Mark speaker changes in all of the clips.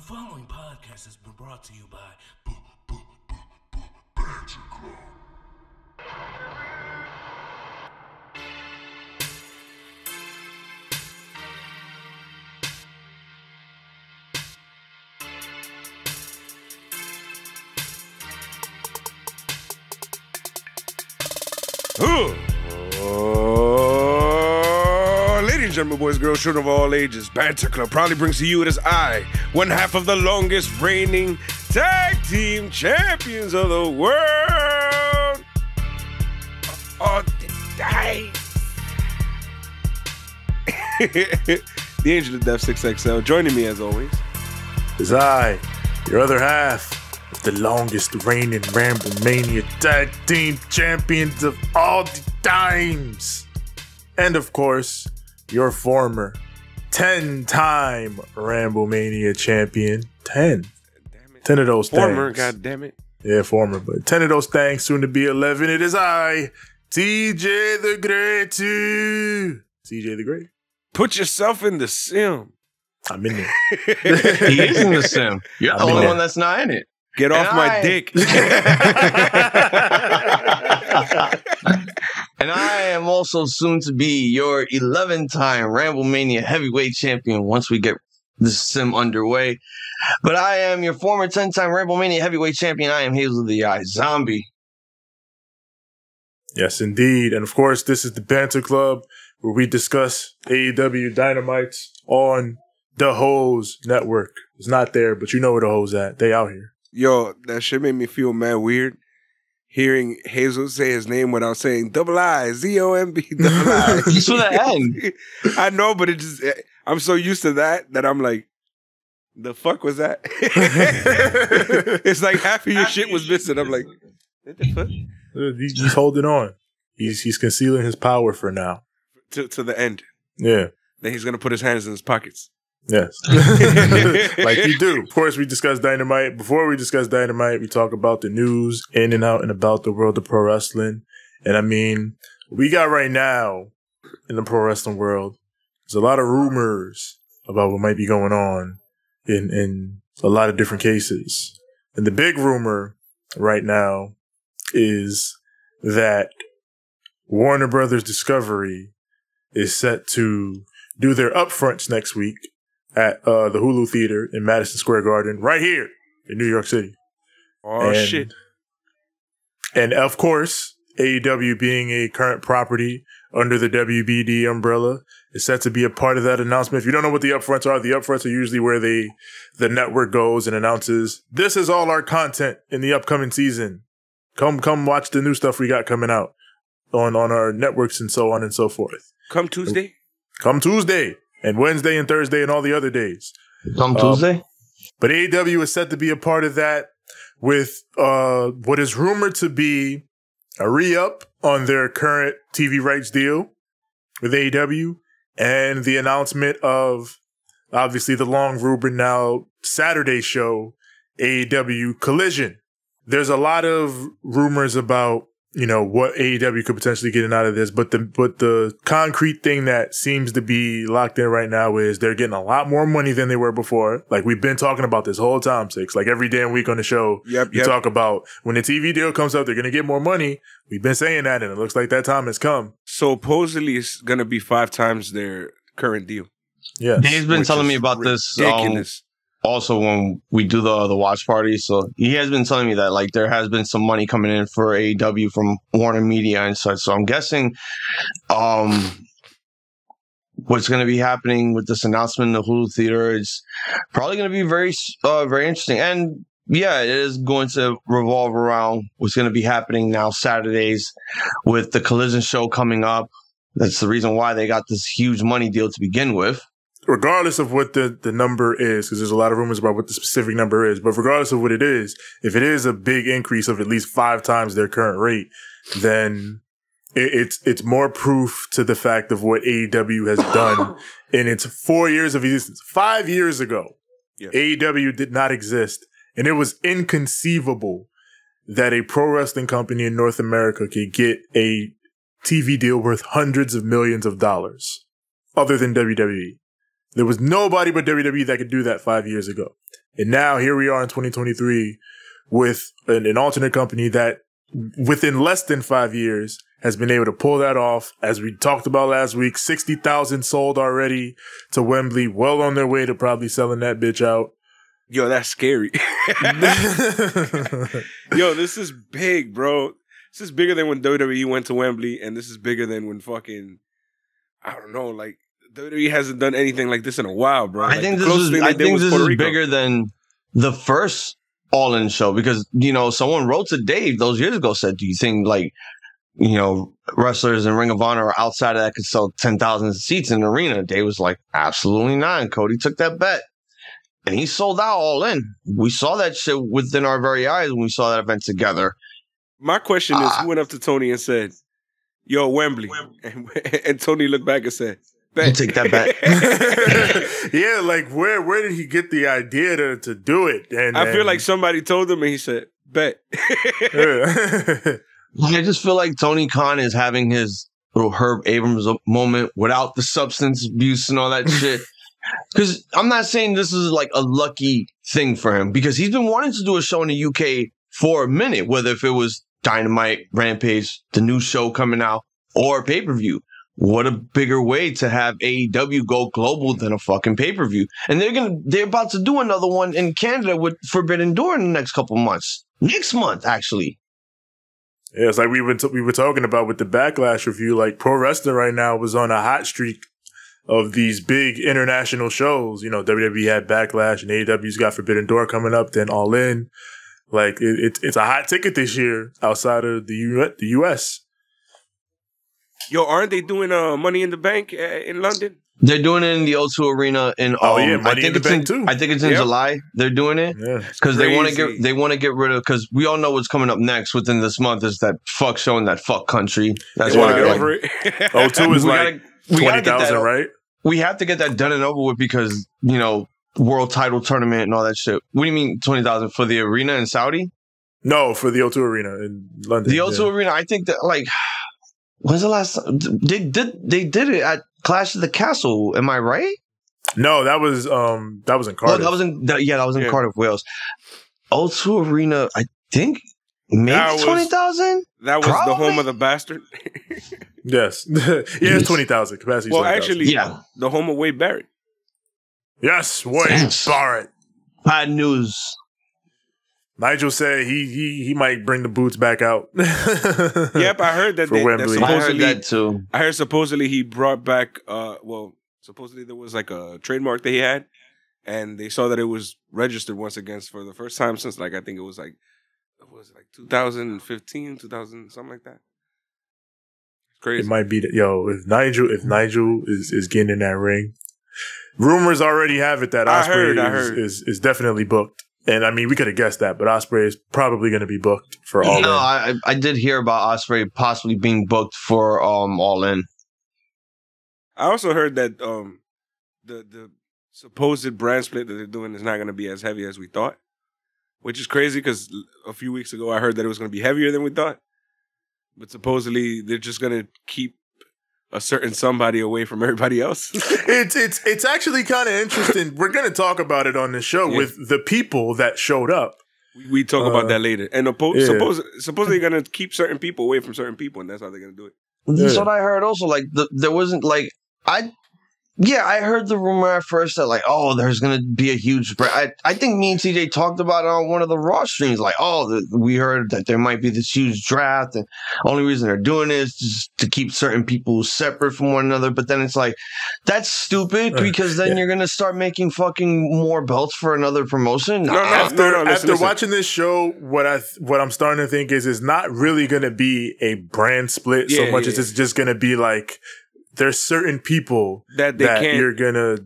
Speaker 1: following podcast has been brought to you by Banter Club.
Speaker 2: Ladies and gentlemen, boys, girls, children of all ages, Banter Club proudly brings to you it is I, one half of the longest reigning tag team champions of the world. The Angel of Death 6XL, joining me as always
Speaker 3: is I, your other half of the longest reigning Ramblemania tag team champions of all the times. And of course, your former 10-time Ramblemania champion. 10 of those
Speaker 2: former,
Speaker 3: things.
Speaker 2: God damn it.
Speaker 3: Yeah, former, but 10 of those things, soon to be 11. It is I, TJ the Great. TJ the Great.
Speaker 2: Put yourself in the sim.
Speaker 3: I'm in there.
Speaker 4: He is in the sim. You're the only one that's not in it.
Speaker 2: Get off my dick.
Speaker 4: And I am also soon to be your 11-time Ramblemania heavyweight champion once we get this sim underway. But I am your former 10-time Ramblemania heavyweight champion. I am Hazel the Eye Zombie.
Speaker 3: Yes, indeed. And of course, this is the Banter Club, where we discuss AEW Dynamite on the Hoes Network. It's not there, but you know where the Hoes at. They out here.
Speaker 2: Yo, that shit made me feel mad weird. Hearing Hazel say his name without saying double I, Z-O-M-B, double I.
Speaker 4: You saw the end.
Speaker 2: I know, but I'm so used to that I'm like, the fuck was that? It's like half of your shit was missing. I'm like, what the fuck?
Speaker 3: He's holding on. He's concealing his power for now.
Speaker 2: To the end.
Speaker 3: Yeah.
Speaker 2: Then he's going to put his hands in his pockets.
Speaker 3: Yes. Like you do. Of course, we discuss Dynamite. Before we discuss Dynamite, we talk about the news in and out and about the world of pro wrestling. And I mean, we got right now in the pro wrestling world, there's a lot of rumors about what might be going on in a lot of different cases. And the big rumor right now is that Warner Brothers Discovery is set to do their upfronts next week at the Hulu Theater in Madison Square Garden, right here in New York City.
Speaker 2: Oh, shit.
Speaker 3: And of course, AEW being a current property under the WBD umbrella is set to be a part of that announcement. If you don't know what the upfronts are usually where the network goes and announces, this is all our content in the upcoming season. Come watch the new stuff we got coming out on our networks and so on and so forth.
Speaker 2: Come Tuesday?
Speaker 3: Come Tuesday. And Wednesday and Thursday and all the other days.
Speaker 4: Come Tuesday?
Speaker 3: But AEW is set to be a part of that with what is rumored to be a re-up on their current TV rights deal with AEW and the announcement of, obviously, the long rumored now Saturday show, AEW Collision. There's a lot of rumors about, you know, what AEW could potentially get out of this, but the concrete thing that seems to be locked in right now is they're getting a lot more money than they were before. Like we've been talking about this whole time, Six. Like every damn week on the show, you talk about when the TV deal comes up, they're going to get more money. We've been saying that, and it looks like that time has come.
Speaker 2: Supposedly it's going to be 5 times their current deal.
Speaker 3: Yeah,
Speaker 4: Dave's been telling me about this.
Speaker 2: Ridiculous.
Speaker 4: Also, when we do the watch party, so he has been telling me that like there has been some money coming in for AEW from Warner Media and such. So I'm guessing, what's going to be happening with this announcement in the Hulu Theater is probably going to be very interesting. And yeah, it is going to revolve around what's going to be happening now Saturdays with the Collision show coming up. That's the reason why they got this huge money deal to begin with.
Speaker 3: Regardless of what the number is, because there's a lot of rumors about what the specific number is, but regardless of what it is, if it is a big increase of at least 5 times their current rate, then it's more proof to the fact of what AEW has done in its 4 years of existence. 5 years ago, AEW did not exist, and it was inconceivable that a pro wrestling company in North America could get a TV deal worth hundreds of millions of dollars other than WWE. There was nobody but WWE that could do that 5 years ago. And now here we are in 2023 with an alternate company that within less than 5 years has been able to pull that off. As we talked about last week, 60,000 sold already to Wembley, well on their way to probably selling that bitch out.
Speaker 2: Yo, that's scary. Yo, this is big, bro. This is bigger than when WWE went to Wembley, and this is bigger than when fucking, I don't know, like, WWE hasn't done anything like this in a while, bro.
Speaker 4: I think this is bigger than the first All-In show because, you know, someone wrote to Dave those years ago, said, do you think, like, you know, wrestlers in Ring of Honor are outside of that could sell 10,000 seats in the arena? Dave was like, absolutely not. And Cody took that bet. And he sold out All In. We saw that shit within our very eyes when we saw that event together.
Speaker 2: My question is, who went up to Tony and said, yo, Wembley? And Tony looked back and said, bet.
Speaker 4: Take that bet.
Speaker 3: Yeah, like where did he get the idea to do it? And
Speaker 2: I feel like somebody told him and he said, bet.
Speaker 3: Yeah.
Speaker 4: I just feel like Tony Khan is having his little Herb Abrams moment without the substance abuse and all that shit. Because I'm not saying this is like a lucky thing for him because he's been wanting to do a show in the UK for a minute, whether if it was Dynamite, Rampage, the new show coming out, or pay-per-view. What a bigger way to have AEW go global than a fucking pay-per-view. And they're about to do another one in Canada with Forbidden Door in the next couple months. Next month, actually.
Speaker 3: Yeah, it's like we were talking about with the Backlash review. Like pro wrestling right now was on a hot streak of these big international shows. You know, WWE had Backlash and AEW's got Forbidden Door coming up, then All In. Like it's a hot ticket this year outside of the US.
Speaker 2: Yo, aren't they doing Money in the Bank in London?
Speaker 4: They're doing it in the O2 Arena in
Speaker 3: Money in the Bank too.
Speaker 4: I think it's in July. They're doing it because they want to get rid of, because we all know what's coming up next within this month is that fuck show in that fuck country. That's why
Speaker 2: I get over it.
Speaker 3: O2 is like 20,000, right?
Speaker 4: We have to get that done and over with because, you know, world title tournament and all that shit. What do you mean 20,000 for the arena in Saudi?
Speaker 3: No, for the O2 Arena in London.
Speaker 4: The O2 Arena, I think that, like, when's the last time they did it at Clash of the Castle? Am I right?
Speaker 3: No, that was in Cardiff.
Speaker 4: Oh, that was in Cardiff, Wales. O2 Arena, I think maybe 20,000.
Speaker 2: That was probably the home of the bastard.
Speaker 3: Yes, it's 20,000 capacity.
Speaker 2: Well, actually, the home of Wade Barrett.
Speaker 3: Yes, Wade Barrett.
Speaker 4: Bad news.
Speaker 3: Nigel said he might bring the boots back out.
Speaker 2: Yep, I heard that.
Speaker 4: I heard that too.
Speaker 2: I heard supposedly he brought back. Supposedly there was like a trademark that he had, and they saw that it was registered once again for the first time since I think it was like 2015, 2000, something like that. It's crazy.
Speaker 3: It might be that if Nigel is getting in that ring. Rumors already have it that Ospreay is definitely booked. And I mean, we could have guessed that, but Ospreay is probably going to be booked for All In.
Speaker 4: No, I did hear about Ospreay possibly being booked for All In.
Speaker 2: I also heard that the supposed brand split that they're doing is not going to be as heavy as we thought, which is crazy because a few weeks ago I heard that it was going to be heavier than we thought. But supposedly they're just going to keep a certain somebody away from everybody else.
Speaker 3: It's actually kind of interesting. We're going to talk about it on the show with the people that showed up.
Speaker 2: We talk about that later. And supposedly they're going to keep certain people away from certain people, and that's how they're going to do it.
Speaker 4: That's what I heard also. Like, there wasn't, like, I heard the rumor at first that, like, there's going to be a huge brand. I think me and TJ talked about it on one of the Raw streams. Like, we heard that there might be this huge draft, and only reason they're doing it is just to keep certain people separate from one another. But then it's like, that's stupid because then you're going to start making fucking more belts for another promotion.
Speaker 3: After watching this show, what I'm starting to think is it's not really going to be a brand split so much as it's just going to be like, there's certain people that you're gonna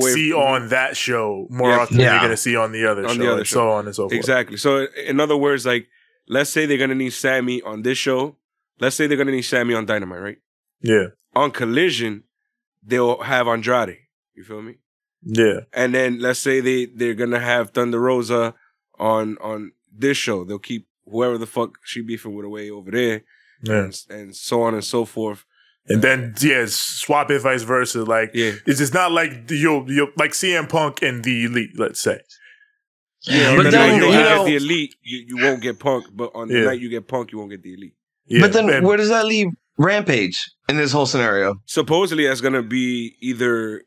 Speaker 3: see on that show more often than you're gonna see on the other show, and so on and so forth.
Speaker 2: Exactly. So, in other words, like, let's say they're gonna need Sammy on this show. Let's say they're gonna need Sammy on Dynamite, right?
Speaker 3: Yeah.
Speaker 2: On Collision, they'll have Andrade. You feel me?
Speaker 3: Yeah.
Speaker 2: And then let's say they're gonna have Thunder Rosa on this show. They'll keep whoever the fuck she beefing with away over there, and so on and so forth.
Speaker 3: And then swap it vice versa. Like it's just not like you'll like CM Punk and the Elite, let's say.
Speaker 2: Yeah,
Speaker 4: But
Speaker 2: the
Speaker 4: then,
Speaker 2: night you
Speaker 4: you
Speaker 2: get
Speaker 4: know,
Speaker 2: the Elite, you won't get Punk. But on the night you get Punk, you won't get the Elite.
Speaker 3: Yeah,
Speaker 4: but then
Speaker 3: and
Speaker 4: where does that leave Rampage in this whole scenario?
Speaker 2: Supposedly, that's gonna be either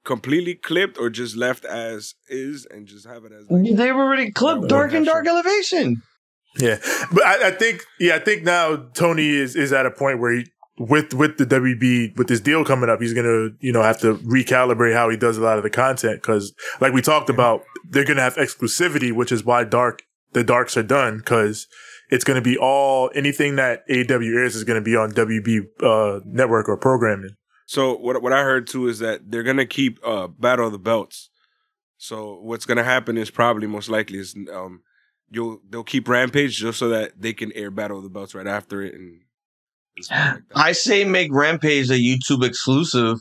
Speaker 2: completely clipped or just left as is, and just have it as. Like,
Speaker 4: They've already clipped Dark and Dark Elevation.
Speaker 3: yeah, but I think now Tony is at a point where he, with the WB, with this deal coming up, he's gonna have to recalibrate how he does a lot of the content, because like we talked about, they're gonna have exclusivity, which is why the Darks are done, because it's gonna be anything that AEW airs is gonna be on WB network or programming.
Speaker 2: So what I heard too is that they're gonna keep Battle of the Belts. So what's gonna happen is probably most likely is they'll keep Rampage just so that they can air Battle of the Belts right after it and stuff like that.
Speaker 4: I say make Rampage a YouTube exclusive,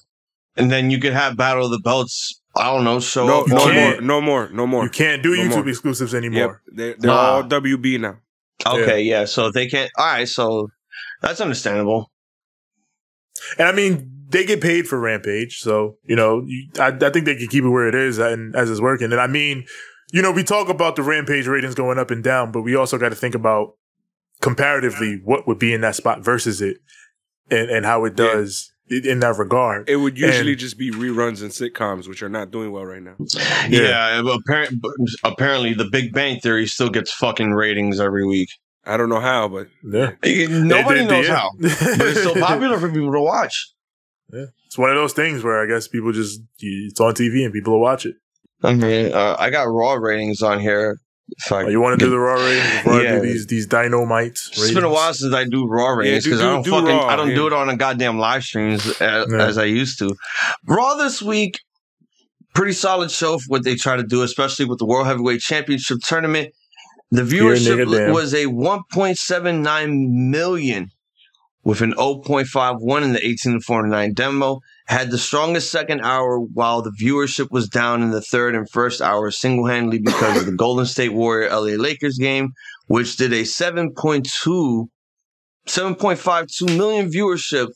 Speaker 4: and then you could have Battle of the Belts. I don't know, show up.
Speaker 2: No more.
Speaker 3: You can't do YouTube
Speaker 2: more.
Speaker 3: exclusives anymore.
Speaker 2: Yep, they're all WB now.
Speaker 4: Okay, yeah. So if they can't, all right. So that's understandable.
Speaker 3: And I mean, they get paid for Rampage, so I think they can keep it where it is and as it's working. And I mean, we talk about the Rampage ratings going up and down, but we also got to think about comparatively what would be in that spot versus it, and how it does in that regard.
Speaker 2: It would usually just be reruns and sitcoms, which are not doing well right now.
Speaker 4: Yeah, apparently the Big Bang Theory still gets fucking ratings every week.
Speaker 2: I don't know how, but
Speaker 4: nobody knows how. But it's still popular for people to watch.
Speaker 3: Yeah. It's one of those things where I guess people it's on TV and people will watch it.
Speaker 4: I mean, I got Raw ratings on here.
Speaker 3: You want to do the Raw ratings before I do these Dynamite ratings?
Speaker 4: It's been a while since I do Raw ratings because I don't do it on a goddamn live streams as I used to. Raw this week, pretty solid show for what they try to do, especially with the World Heavyweight Championship tournament. The viewership was a 1.79 million with an 0.51 in the 18-49 demo. Had the strongest second hour, while the viewership was down in the third and first hour single-handedly because of the Golden State Warrior LA Lakers game, which did a 7.52 million viewership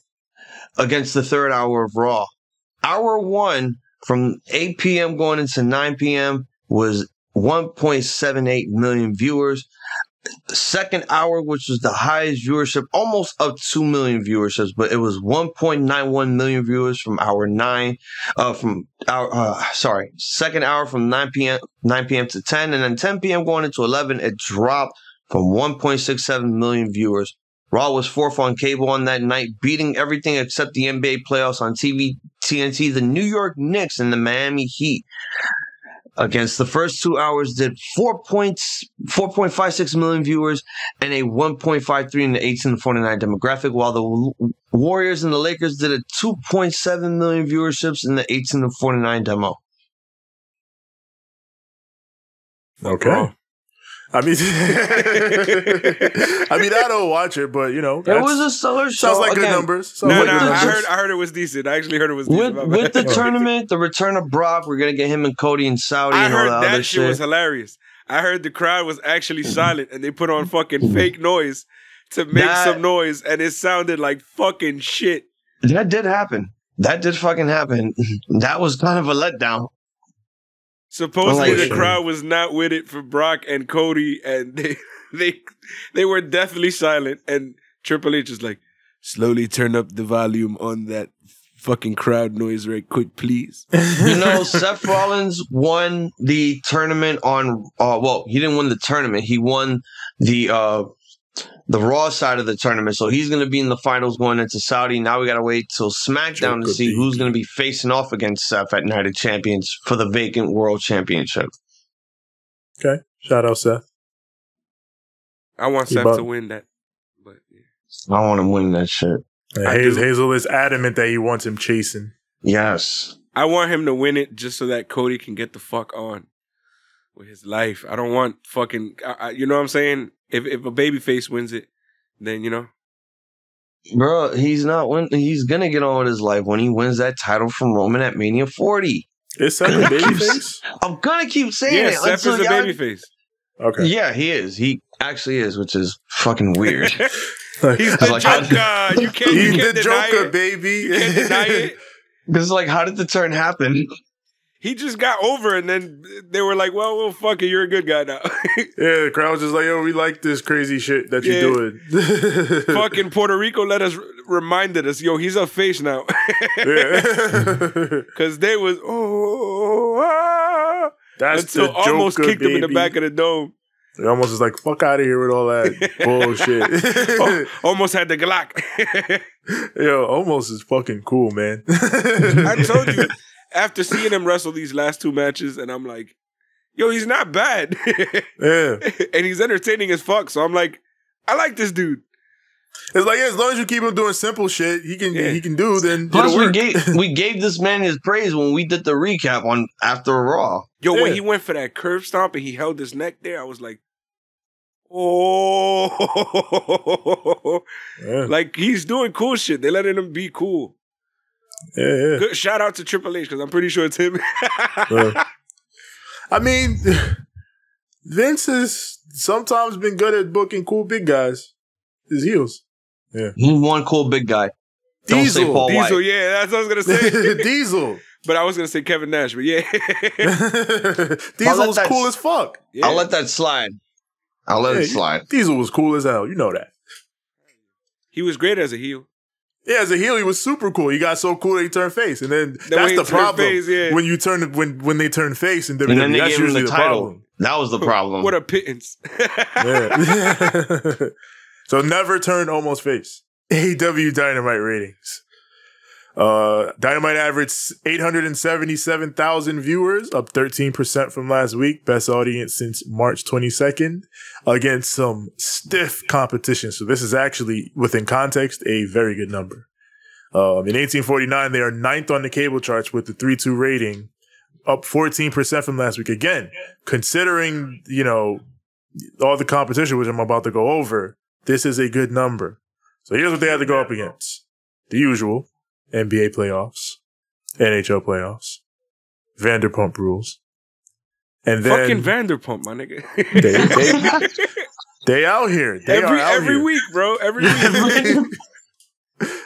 Speaker 4: against the third hour of Raw. Hour one, from 8 p.m. going into 9 p.m., was 1.78 million viewers. The second hour, which was the highest viewership, almost up 2 million viewerships, but it was 1.91 million viewers from hour 9. Second hour from 9 p.m. to 10, and then 10 p.m. going into 11, it dropped from 1.67 million viewers. Raw was fourth on cable on that night, beating everything except the NBA playoffs on TNT. The New York Knicks and the Miami Heat against the first 2 hours did 4.56 million viewers and a 1.53 in the 18-49 demographic, while the Warriors and the Lakers did a 2.7 million viewerships in the 18-49 demo.
Speaker 3: Okay. I mean, I don't watch it, but
Speaker 4: it was a stellar show.
Speaker 3: Sounds like good numbers.
Speaker 2: I heard it was decent. I actually heard it was decent.
Speaker 4: With the tournament, the return of Brock, we're gonna get him and Cody and Saudi.
Speaker 2: I
Speaker 4: and all
Speaker 2: heard
Speaker 4: that
Speaker 2: that
Speaker 4: other
Speaker 2: shit was hilarious. I heard the crowd was actually silent and they put on fucking fake noise to make some noise, and it sounded like fucking shit.
Speaker 4: That did happen. That did fucking happen. That was kind of a letdown.
Speaker 2: Supposedly the crowd was not with it for Brock and Cody, and they were deathly silent. And Triple H is like, slowly turn up the volume on that fucking crowd noise right quick, please.
Speaker 4: Seth Rollins won the tournament on. He didn't win the tournament. He won the Raw side of the tournament, so he's going to be in the finals going into Saudi. Now we got to wait till SmackDown to see who's going to be facing off against Seth at Night of Champions for the vacant World Championship.
Speaker 3: Okay, shout out Seth.
Speaker 2: I want Seth to win that, but
Speaker 4: I want him winning that shit.
Speaker 3: Hazel is adamant that he wants him chasing.
Speaker 4: Yes,
Speaker 2: I want him to win it just so that Cody can get the fuck on with his life. I don't want fucking. You know what I'm saying? If a babyface wins it, then
Speaker 4: bro, he's not win. He's gonna get on with his life when he wins that title from Roman at Mania 40.
Speaker 3: Is Seth a babyface?
Speaker 4: I'm gonna keep saying it.
Speaker 2: Seth is a babyface.
Speaker 3: Okay.
Speaker 4: Yeah, he is. He actually is, which is fucking weird.
Speaker 2: He's the Joker. You can't.
Speaker 3: He's
Speaker 2: the
Speaker 3: Joker,
Speaker 2: it.
Speaker 3: baby.
Speaker 2: You can't deny it.
Speaker 4: Because how did the turn happen?
Speaker 2: he just got over, and then they were like, well, fuck it, you're a good guy now.
Speaker 3: Yeah, the crowd was just like, yo, we like this crazy shit that you're doing.
Speaker 2: Fucking Puerto Rico reminded us, yo, he's a face now. Because they was,
Speaker 3: that's
Speaker 2: until
Speaker 3: the
Speaker 2: almost
Speaker 3: Joker,
Speaker 2: kicked him in the back of the dome.
Speaker 3: It almost was like, fuck out of here with all that bullshit.
Speaker 2: Almost had the Glock.
Speaker 3: Yo, almost is fucking cool, man.
Speaker 2: I told you, after seeing him wrestle these last 2 matches, and I'm like, yo, he's not bad.
Speaker 3: Yeah.
Speaker 2: And he's entertaining as fuck. So I'm like, I like this dude.
Speaker 3: It's like, yeah, as long as you keep him doing simple shit, he can do, then
Speaker 4: Plus,
Speaker 3: it'll work.
Speaker 4: we gave this man his praise when we did the recap on after Raw.
Speaker 2: Yo, when he went for that curve stomp and he held his neck there, I was like, oh.
Speaker 3: Yeah.
Speaker 2: Like, he's doing cool shit. They letting him be cool.
Speaker 3: Yeah.
Speaker 2: Good shout out to Triple H, because I'm pretty sure it's him.
Speaker 3: I mean, Vince has sometimes been good at booking cool big guys. His heels. Yeah.
Speaker 4: He one cool big guy. Don't say Paul
Speaker 2: Diesel,
Speaker 4: White.
Speaker 2: yeah, that's what I was going to say.
Speaker 3: Diesel.
Speaker 2: But I was going to say Kevin Nash, but yeah.
Speaker 3: Diesel was cool as fuck.
Speaker 4: Yeah. I'll let that slide. I'll let it slide.
Speaker 3: Diesel was cool as hell. You know that.
Speaker 2: He was great as a heel.
Speaker 3: Yeah, as a heel, he was super cool. He got so cool that he turned face, and then that's the problem. Face, when you turn when they turn face in WWE,
Speaker 4: and then they
Speaker 3: that's
Speaker 4: gave him
Speaker 3: usually
Speaker 4: the
Speaker 3: the
Speaker 4: title.
Speaker 3: problem.
Speaker 4: That was the problem.
Speaker 2: What a pittance.
Speaker 3: Yeah. So never turn almost face. AEW Dynamite ratings. Dynamite averaged 877,000 viewers, up 13% from last week. Best audience since March 22nd, against some stiff competition. So this is actually, within context, a very good number. In 1849, they are 9th on the cable charts with the 3.2 rating, up 14% from last week. Again, considering, all the competition, which I'm about to go over, this is a good number. So here's what they had to go up against. The usual. NBA playoffs, NHL playoffs, Vanderpump Rules, and then
Speaker 2: fucking Vanderpump, my nigga.
Speaker 3: they out here.
Speaker 2: Every week, bro. Every week.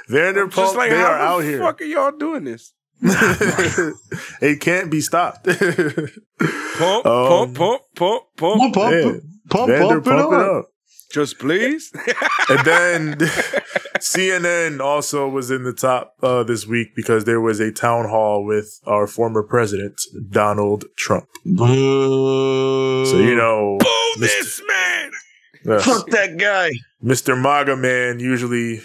Speaker 3: Vanderpump,
Speaker 2: like,
Speaker 3: they are out here.
Speaker 2: How the fuck are y'all doing this?
Speaker 3: It can't be stopped.
Speaker 2: Pump
Speaker 3: Vanderpump it up.
Speaker 2: Just please.
Speaker 3: And then CNN also was in the top this week because there was a town hall with our former president, Donald Trump.
Speaker 4: Boo.
Speaker 3: So,
Speaker 2: boo this man.
Speaker 4: Fuck that guy.
Speaker 3: Mr. MAGA man, usually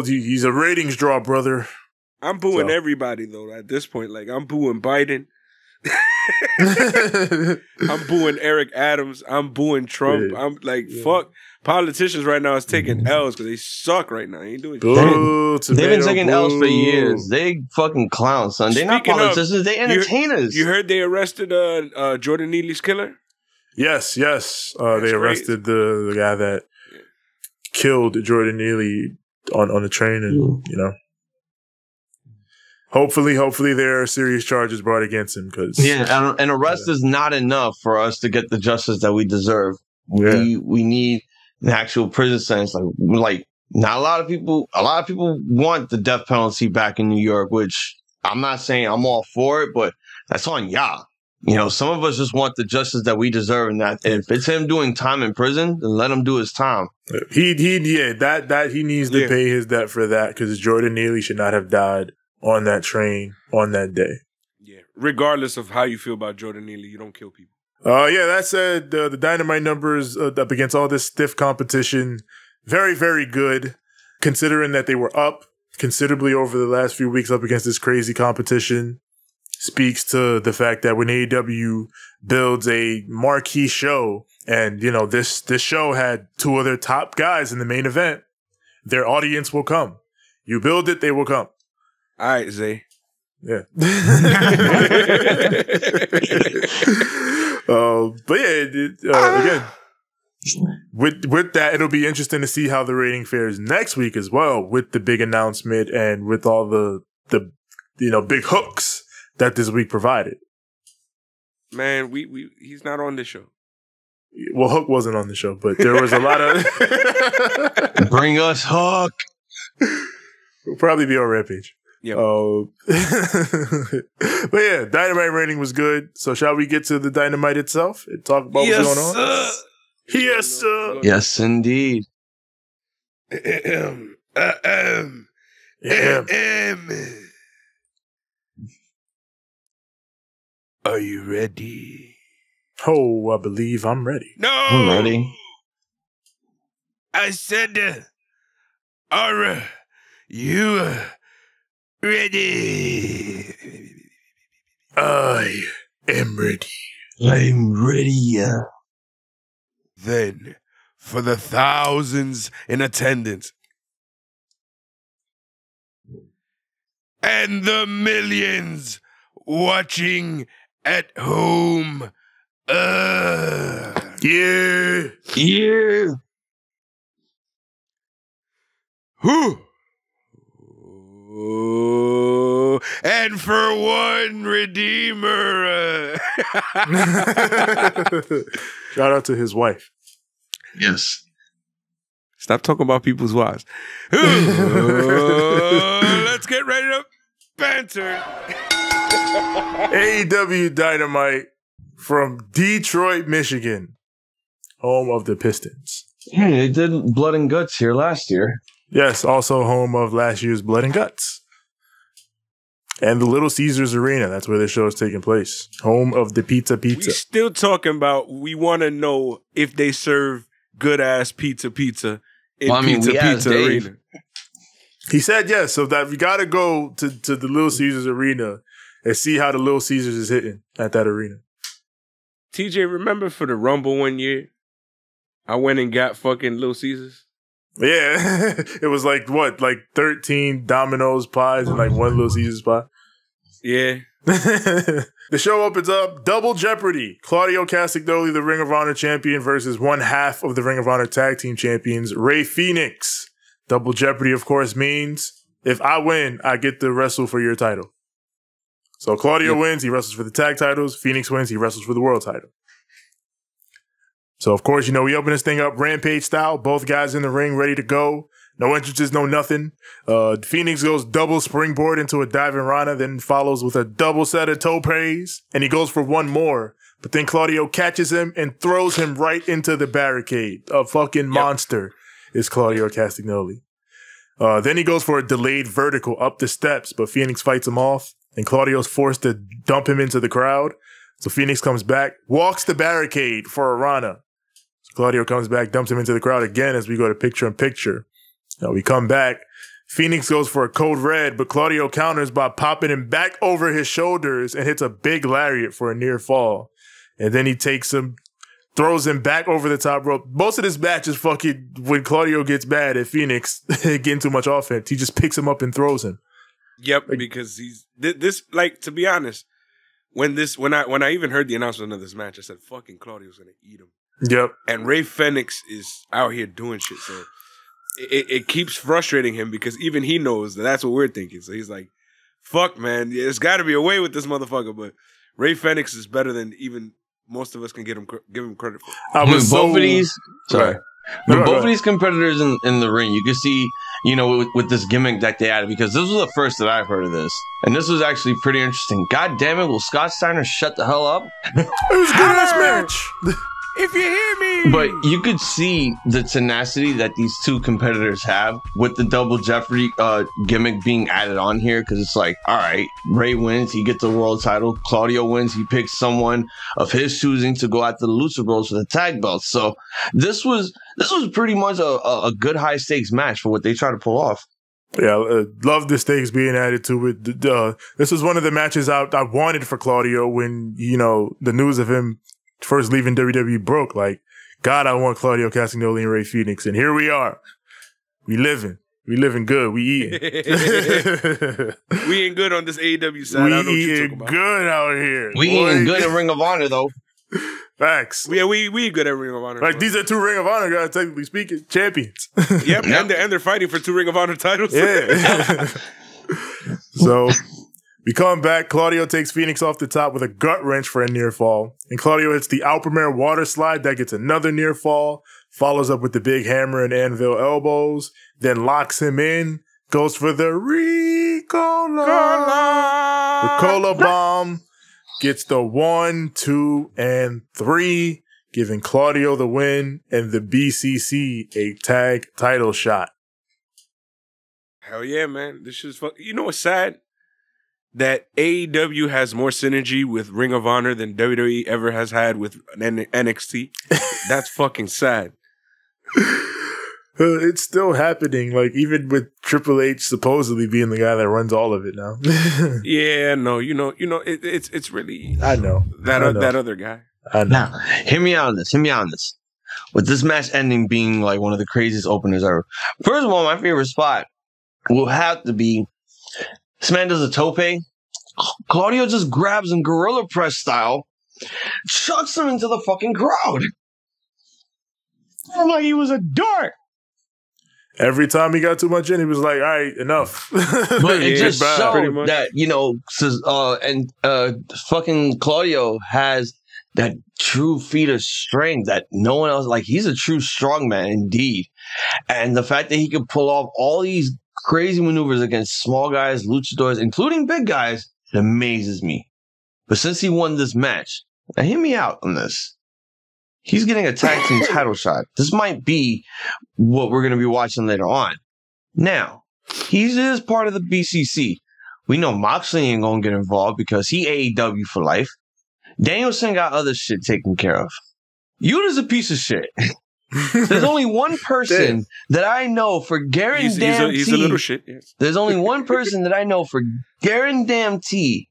Speaker 3: he's a ratings draw, brother.
Speaker 2: I'm booing everybody, though, at this point. Like, I'm booing Biden. I'm booing Eric Adams. I'm booing Trump. Yeah. I'm like, fuck. Politicians right now is taking L's because they suck right now. They ain't doing shit.
Speaker 4: They've been taking L's for years. They fucking clowns, son. They're not politicians. They entertainers.
Speaker 2: You heard they arrested Jordan Neely's killer?
Speaker 3: Yes. They arrested the guy that killed Jordan Neely on the train, and Hopefully there are serious charges brought against him.
Speaker 4: An arrest is not enough for us to get the justice that we deserve. We need an actual prison sentence. Like not a lot of people want the death penalty back in New York, which I'm not saying I'm all for it, but that's on y'all. Some of us just want the justice that we deserve, and that if it's him doing time in prison, then let him do his time.
Speaker 3: He needs to pay his debt for that, because Jordan Neely should not have died on that train on that day.
Speaker 2: Yeah. Regardless of how you feel about Jordan Neely, you don't kill people.
Speaker 3: That said, the Dynamite numbers up against all this stiff competition, very, very good, considering that they were up considerably over the last few weeks up against this crazy competition. Speaks to the fact that when AEW builds a marquee show, and, this show had 2 of their top guys in the main event, their audience will come. You build it, they will come.
Speaker 2: All right, Zay.
Speaker 3: Yeah. But again, with that, it'll be interesting to see how the rating fares next week as well, with the big announcement and with all the big hooks that this week provided.
Speaker 2: Man, he's not on this show.
Speaker 3: Well, Hook wasn't on the show, but there was a lot of
Speaker 4: Bring us Hook.
Speaker 3: We'll probably be on Rampage.
Speaker 2: Yep.
Speaker 3: But yeah, Dynamite rating was good. So shall we get to the Dynamite itself and talk about what's going on?
Speaker 2: Sir.
Speaker 3: Yes, sir.
Speaker 4: Yes, indeed.
Speaker 2: Are you ready?
Speaker 3: Oh, I believe I'm ready.
Speaker 2: No!
Speaker 4: I'm ready.
Speaker 2: I said, are you ready?
Speaker 3: I am ready.
Speaker 4: I'm ready.
Speaker 2: Then, for the thousands in attendance and the millions watching at home,
Speaker 3: Yeah.
Speaker 4: Yeah.
Speaker 2: whew. And for one redeemer.
Speaker 3: Shout out to his wife.
Speaker 4: Yes.
Speaker 2: Stop talking about people's wives. Let's get ready to banter.
Speaker 3: AEW Dynamite from Detroit, Michigan, home of the Pistons.
Speaker 4: Yeah, they did Blood and Guts here last year.
Speaker 3: Yes, also home of last year's Blood and Guts. And the Little Caesars Arena, that's where the show is taking place. Home of the Pizza.
Speaker 2: We still talking about, we want to know if they serve good-ass pizza in Pizza Arena.
Speaker 3: He said yes, so that we got to go to the Little Caesars Arena and see how the Little Caesars is hitting at that arena.
Speaker 2: TJ, remember for the Rumble one year, I went and got fucking Little Caesars?
Speaker 3: Yeah, it was like, what, like 13 Domino's pies and like one Little Caesars pie?
Speaker 2: Yeah.
Speaker 3: The show opens up, Double Jeopardy. Claudio Castagnoli, the Ring of Honor champion, versus one half of the Ring of Honor tag team champions, Rey Fenix. Double Jeopardy, of course, means if I win, I get to wrestle for your title. So Claudio wins, he wrestles for the tag titles. Fenix wins, he wrestles for the world title. So, of course, we open this thing up Rampage style. Both guys in the ring, ready to go. No entrances, no nothing. Fenix goes double springboard into a diving Rana, then follows with a double set of topes, and he goes for one more. But then Claudio catches him and throws him right into the barricade. A fucking monster is Claudio Castagnoli. Then he goes for a delayed vertical up the steps, but Fenix fights him off, and Claudio's forced to dump him into the crowd. So Fenix comes back, walks the barricade for a Rana. So Claudio comes back, dumps him into the crowd again as we go to picture-in-picture. Now we come back. Fenix goes for a code red, but Claudio counters by popping him back over his shoulders and hits a big lariat for a near fall. And then he takes him, throws him back over the top rope. Most of this match is fucking when Claudio gets mad at Fenix getting too much offense. He just picks him up and throws him.
Speaker 2: Yep, because he's this. Like, to be honest, when I even heard the announcement of this match, I said, "Fucking Claudio's gonna eat him."
Speaker 3: Yep.
Speaker 2: And Rey Fenix is out here doing shit, so it keeps frustrating him because even he knows that that's what we're thinking. So he's like, "Fuck, man, there's got to be a way with this motherfucker." But Rey Fenix is better than even most of us can give him credit for.
Speaker 4: Both of these competitors in the ring, you can see, with this gimmick that they added, because this was the first that I've heard of this, and this was actually pretty interesting. God damn it, will Scott Steiner shut the hell up?
Speaker 3: It was a good ass match.
Speaker 2: If you hear me.
Speaker 4: But you could see the tenacity that these two competitors have with the Double Jeopardy gimmick being added on here, because it's like, all right, Rey wins, he gets the world title. Claudio wins, he picks someone of his choosing to go after the Lucha Bros for the tag belts. So this was pretty much a good high stakes match for what they try to pull off.
Speaker 3: Yeah, love the stakes being added to it. This was one of the matches I wanted for Claudio when, the news of him first leaving WWE broke. Like, God, I want Claudio Castagnoli and Rey Fenix, and here we are. We living good. We eating.
Speaker 2: We ain't good on this AEW side. I don't know what you're talking about.
Speaker 3: Good out here.
Speaker 4: We ain't good in Ring of Honor though.
Speaker 3: Facts.
Speaker 2: Yeah, we good at Ring of Honor.
Speaker 3: Like, these are two Ring of Honor guys, technically speaking, champions.
Speaker 2: Yep. And they're fighting for two Ring of Honor titles.
Speaker 3: Yeah. So we come back. Claudio takes Fenix off the top with a gut wrench for a near fall. And Claudio hits the Alpermare water slide. That gets another near fall. Follows up with the big hammer and anvil elbows. Then locks him in. Goes for the Rico The Cola Bomb gets the 1, 2, and 3, giving Claudio the win and the BCC a tag title shot.
Speaker 2: Hell yeah, man. This is you know what's sad? That AEW has more synergy with Ring of Honor than WWE ever has had with NXT. That's fucking sad.
Speaker 3: It's still happening, like even with Triple H supposedly being the guy that runs all of it now.
Speaker 2: Yeah, no, it's really
Speaker 3: I know
Speaker 2: that other guy.
Speaker 3: I know.
Speaker 4: Now, hear me out on this. With this match ending being like one of the craziest openers ever. First of all, my favorite spot will have to be this man does a tope. Claudio just grabs him gorilla press style, chucks him into the fucking crowd. I'm like he was a dart.
Speaker 3: Every time he got too much in, he was like, all right, enough.
Speaker 4: But it just showed
Speaker 2: much.
Speaker 4: that, fucking Claudio has that true feat of strength that no one else, like he's a true strongman indeed. And the fact that he can pull off all these crazy maneuvers against small guys, luchadors, including big guys, it amazes me. But since he won this match, now hear me out on this. He's getting a tag team title shot. This might be what we're going to be watching later on. Now, he is part of the BCC. We know Moxley ain't going to get involved because he AEW for life. Danielson got other shit taken care of. Yuta's a piece of shit. There's only one person that I know for guarantee.
Speaker 2: He's a little shit. Yes.
Speaker 4: There's only one person that I know for guarantee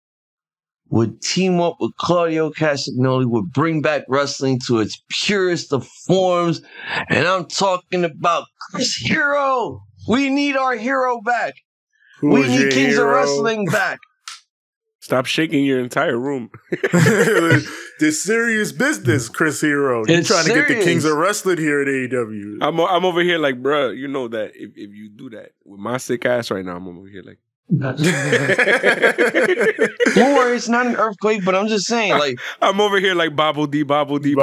Speaker 4: would team up with Claudio Castagnoli, would bring back wrestling to its purest of forms. And I'm talking about Chris Hero. We need our hero back. We need Kings of Wrestling back.
Speaker 2: Stop shaking your entire room.
Speaker 3: This serious business, Chris Hero. You're trying to get the Kings of Wrestling here at AEW.
Speaker 2: I'm over here like, bruh, you know that if you do that with my sick ass right now, I'm over here like.
Speaker 4: Don't worry, it's not an earthquake, but I'm just saying, like.
Speaker 2: I'm over here like Bobble D.
Speaker 3: Bobble D.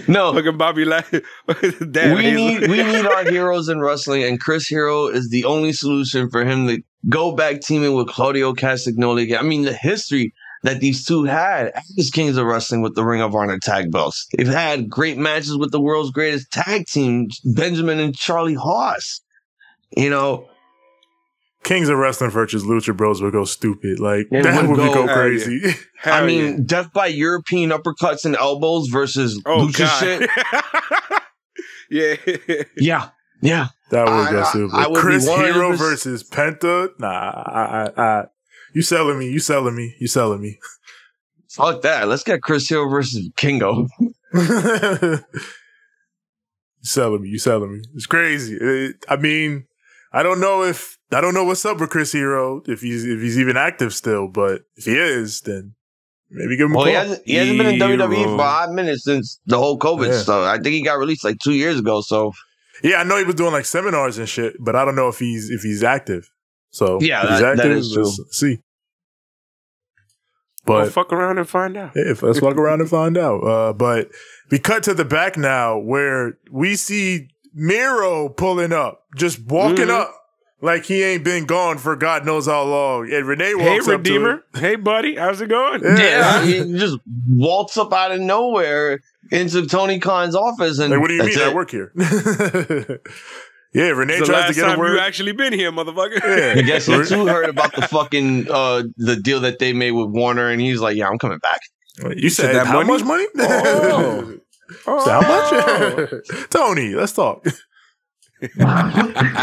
Speaker 2: No. Look at Bobby laughing.
Speaker 4: We need our heroes in wrestling, and Chris Hero is the only solution for him to go back teaming with Claudio Castagnoli again. I mean, the history that these two had as Kings of Wrestling with the Ring of Honor tag belts. They've had great matches with the world's greatest tag team, Benjamin and Charlie Haas. You know,
Speaker 3: Kings of Wrestling versus Lucha Bros would go stupid. Like, that would go crazy.
Speaker 2: Yeah.
Speaker 4: I mean, death by European uppercuts and elbows versus Lucha shit.
Speaker 2: Yeah.
Speaker 4: Yeah.
Speaker 3: That would go stupid. Chris Hero versus Penta? Nah, you selling me.
Speaker 4: Fuck that. Let's get Chris Hero versus Kingo.
Speaker 3: You selling me. It's crazy. I mean, I don't know what's up with Chris Hero, if he's even active still, but if he is, then maybe give him a call.
Speaker 4: He hasn't been in WWE for 5 minutes since the whole COVID stuff. I think he got released like 2 years ago, so.
Speaker 3: Yeah, I know he was doing like seminars and shit, but I don't know if he's active. So
Speaker 4: yeah,
Speaker 3: if he's active,
Speaker 4: that is true.
Speaker 3: Let's see. But
Speaker 2: we'll fuck around and find out.
Speaker 3: Yeah, let's fuck around and find out. But we cut to the back now where we see Miro pulling up, just walking up like he ain't been gone for God knows how long. And Renee walks up to him.
Speaker 2: Hey, buddy, how's it going?
Speaker 4: Yeah, he just waltz up out of nowhere into Tony Khan's office. And
Speaker 3: like, what do you mean? I work here. Yeah, Renee tries to get a word.
Speaker 2: You actually been here, motherfucker.
Speaker 3: Yeah.
Speaker 4: I guess he too heard about the fucking the deal that they made with Warner, and he's like, "Yeah, I'm coming back."
Speaker 3: You said that how much money?
Speaker 2: Oh.
Speaker 3: How much? Tony, let's talk.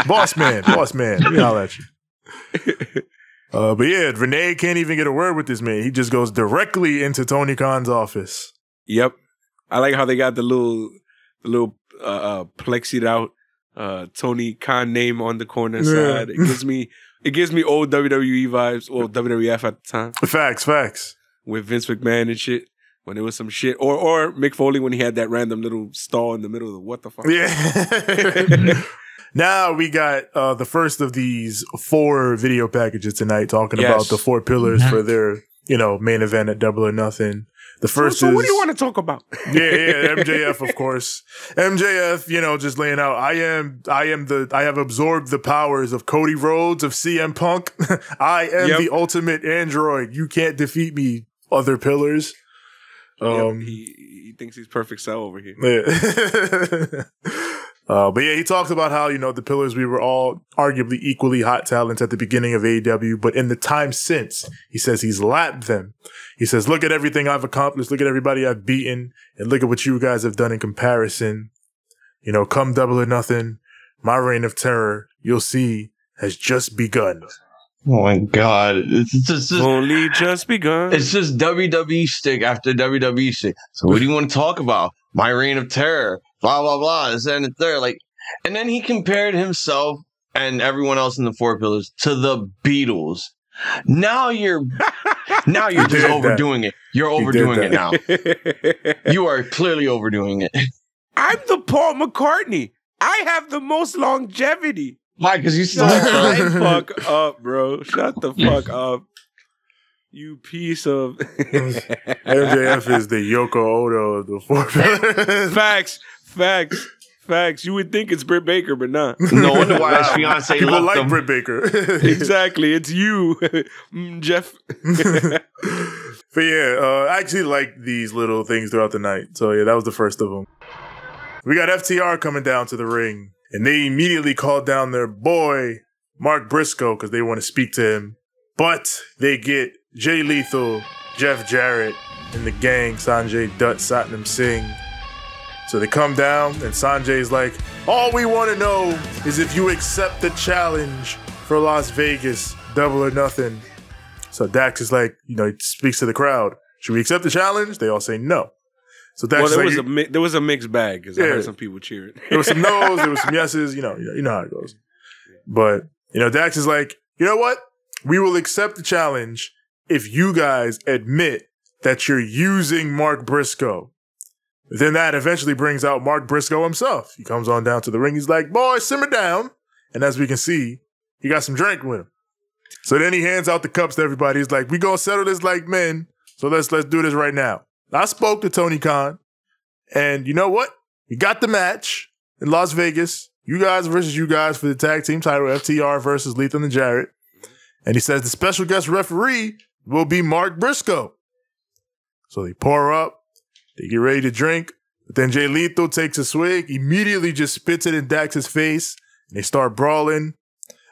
Speaker 3: Boss man. Let me holler at you. But yeah, Renee can't even get a word with this man. He just goes directly into Tony Khan's office.
Speaker 2: Yep. I like how they got the little plexied out Tony Khan name on the corner side. It gives me old WWE vibes, or WWF at the time.
Speaker 3: Facts.
Speaker 2: With Vince McMahon and shit. When there was some shit. Or Mick Foley when he had that random little stall in the middle of the what the fuck.
Speaker 3: Yeah. Now we got the first of these 4 video packages tonight talking about the 4 pillars for their main event at Double or Nothing. The first
Speaker 2: so
Speaker 3: is,
Speaker 2: what do you want to talk about?
Speaker 3: yeah, MJF, of course. MJF, just laying out, I have absorbed the powers of Cody Rhodes, of CM Punk. I am the ultimate android. You can't defeat me, other pillars.
Speaker 2: He thinks he's perfect cell over here.
Speaker 3: Yeah. But yeah, he talks about how, the pillars, we were all arguably equally hot talents at the beginning of AEW, but in the time since, he says he's lapped them. He says, look at everything I've accomplished, look at everybody I've beaten, and look at what you guys have done in comparison. Come Double or Nothing, my reign of terror, you'll see, has just begun.
Speaker 4: Oh my God. It's just
Speaker 2: only just begun.
Speaker 4: It's just WWE stick after WWE stick. So what do you want to talk about? My reign of terror. Blah, blah, blah. This and the third. And then he compared himself and everyone else in the Four Pillars to the Beatles. Now you're just overdoing it. You're overdoing it now. You are clearly overdoing it.
Speaker 2: I'm the Paul McCartney. I have the most longevity.
Speaker 4: Why? Because you still
Speaker 2: Shut the fuck up, bro. Shut the fuck up. You piece of...
Speaker 3: MJF is the Yoko Ono of the Four Pillars.
Speaker 2: Facts. You would think it's Britt Baker, but not.
Speaker 4: No wonder why his fiance
Speaker 3: People
Speaker 4: left
Speaker 3: like
Speaker 4: him.
Speaker 3: Britt Baker.
Speaker 2: Exactly. It's you, Jeff.
Speaker 3: But yeah, I actually like these little things throughout the night. So yeah, that was the first of them. We got FTR coming down to the ring, and they immediately called down their boy, Mark Briscoe, because they want to speak to him. But they get Jay Lethal, Jeff Jarrett, and the gang, Sanjay Dutt, Satnam Singh. So they come down, and Sanjay's like, all we want to know is if you accept the challenge for Las Vegas, Double or Nothing. So Dax is like, he speaks to the crowd. Should we accept the challenge? They all say no. So Dax
Speaker 2: there was a mixed bag, because I heard some people cheering.
Speaker 3: There was some no's, there was some yeses, you know how it goes. But, Dax is like, you know what? We will accept the challenge if you guys admit that you're using Mark Briscoe. Then that eventually brings out Mark Briscoe himself. He comes on down to the ring. He's like, boy, simmer down. And as we can see, he got some drink with him. So then he hands out the cups to everybody. He's like, we gonna settle this like men. So let's do this right now. I spoke to Tony Khan. And you know what? We got the match in Las Vegas. You guys versus you guys for the tag team title. FTR versus Lethal and Jarrett. And he says the special guest referee will be Mark Briscoe. So they pour up. They get ready to drink, but then Jay Lethal takes a swig, immediately just spits it in Dax's face, and they start brawling.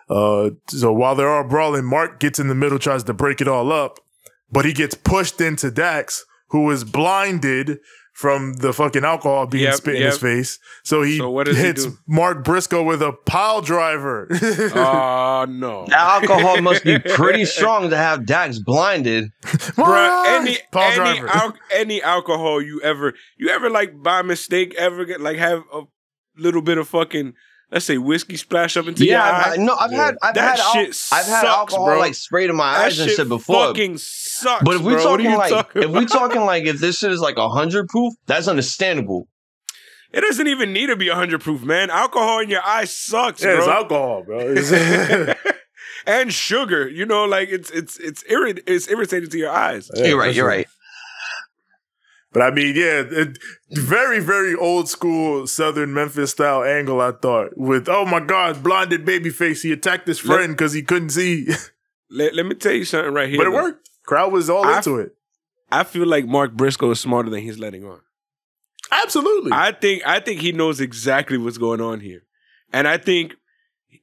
Speaker 3: So while they're all brawling, Mark gets in the middle, tries to break it all up, but he gets pushed into Dax, who is blinded from the fucking alcohol being spit in his face. So he hits Mark Briscoe with a pile driver.
Speaker 2: Oh, no.
Speaker 4: The alcohol must be pretty strong to have Dax blinded.
Speaker 2: Bruh, any alcohol you ever like by mistake ever get like have a little bit of fucking, let's say, whiskey splash up into your eye?
Speaker 4: I've had alcohol,
Speaker 2: bro.
Speaker 4: Like sprayed in my eyes and shit before.
Speaker 2: Fucking sucks.
Speaker 4: But if we
Speaker 2: bro.
Speaker 4: talking like if this shit is like 100 proof, that's understandable.
Speaker 2: It doesn't even need to be 100 proof, man. Alcohol in your eye sucks, bro.
Speaker 3: It's alcohol, bro.
Speaker 2: And sugar, like it's irritating to your eyes.
Speaker 4: Yeah, you're right.
Speaker 3: But I mean, very, very old school Southern Memphis style angle, I thought. With, oh my God, blinded babyface. He attacked his friend because he couldn't see.
Speaker 2: Let me tell you something right here.
Speaker 3: But it worked. Crowd was all into it.
Speaker 2: I feel like Mark Briscoe is smarter than he's letting on.
Speaker 3: Absolutely.
Speaker 2: I think he knows exactly what's going on here. And I think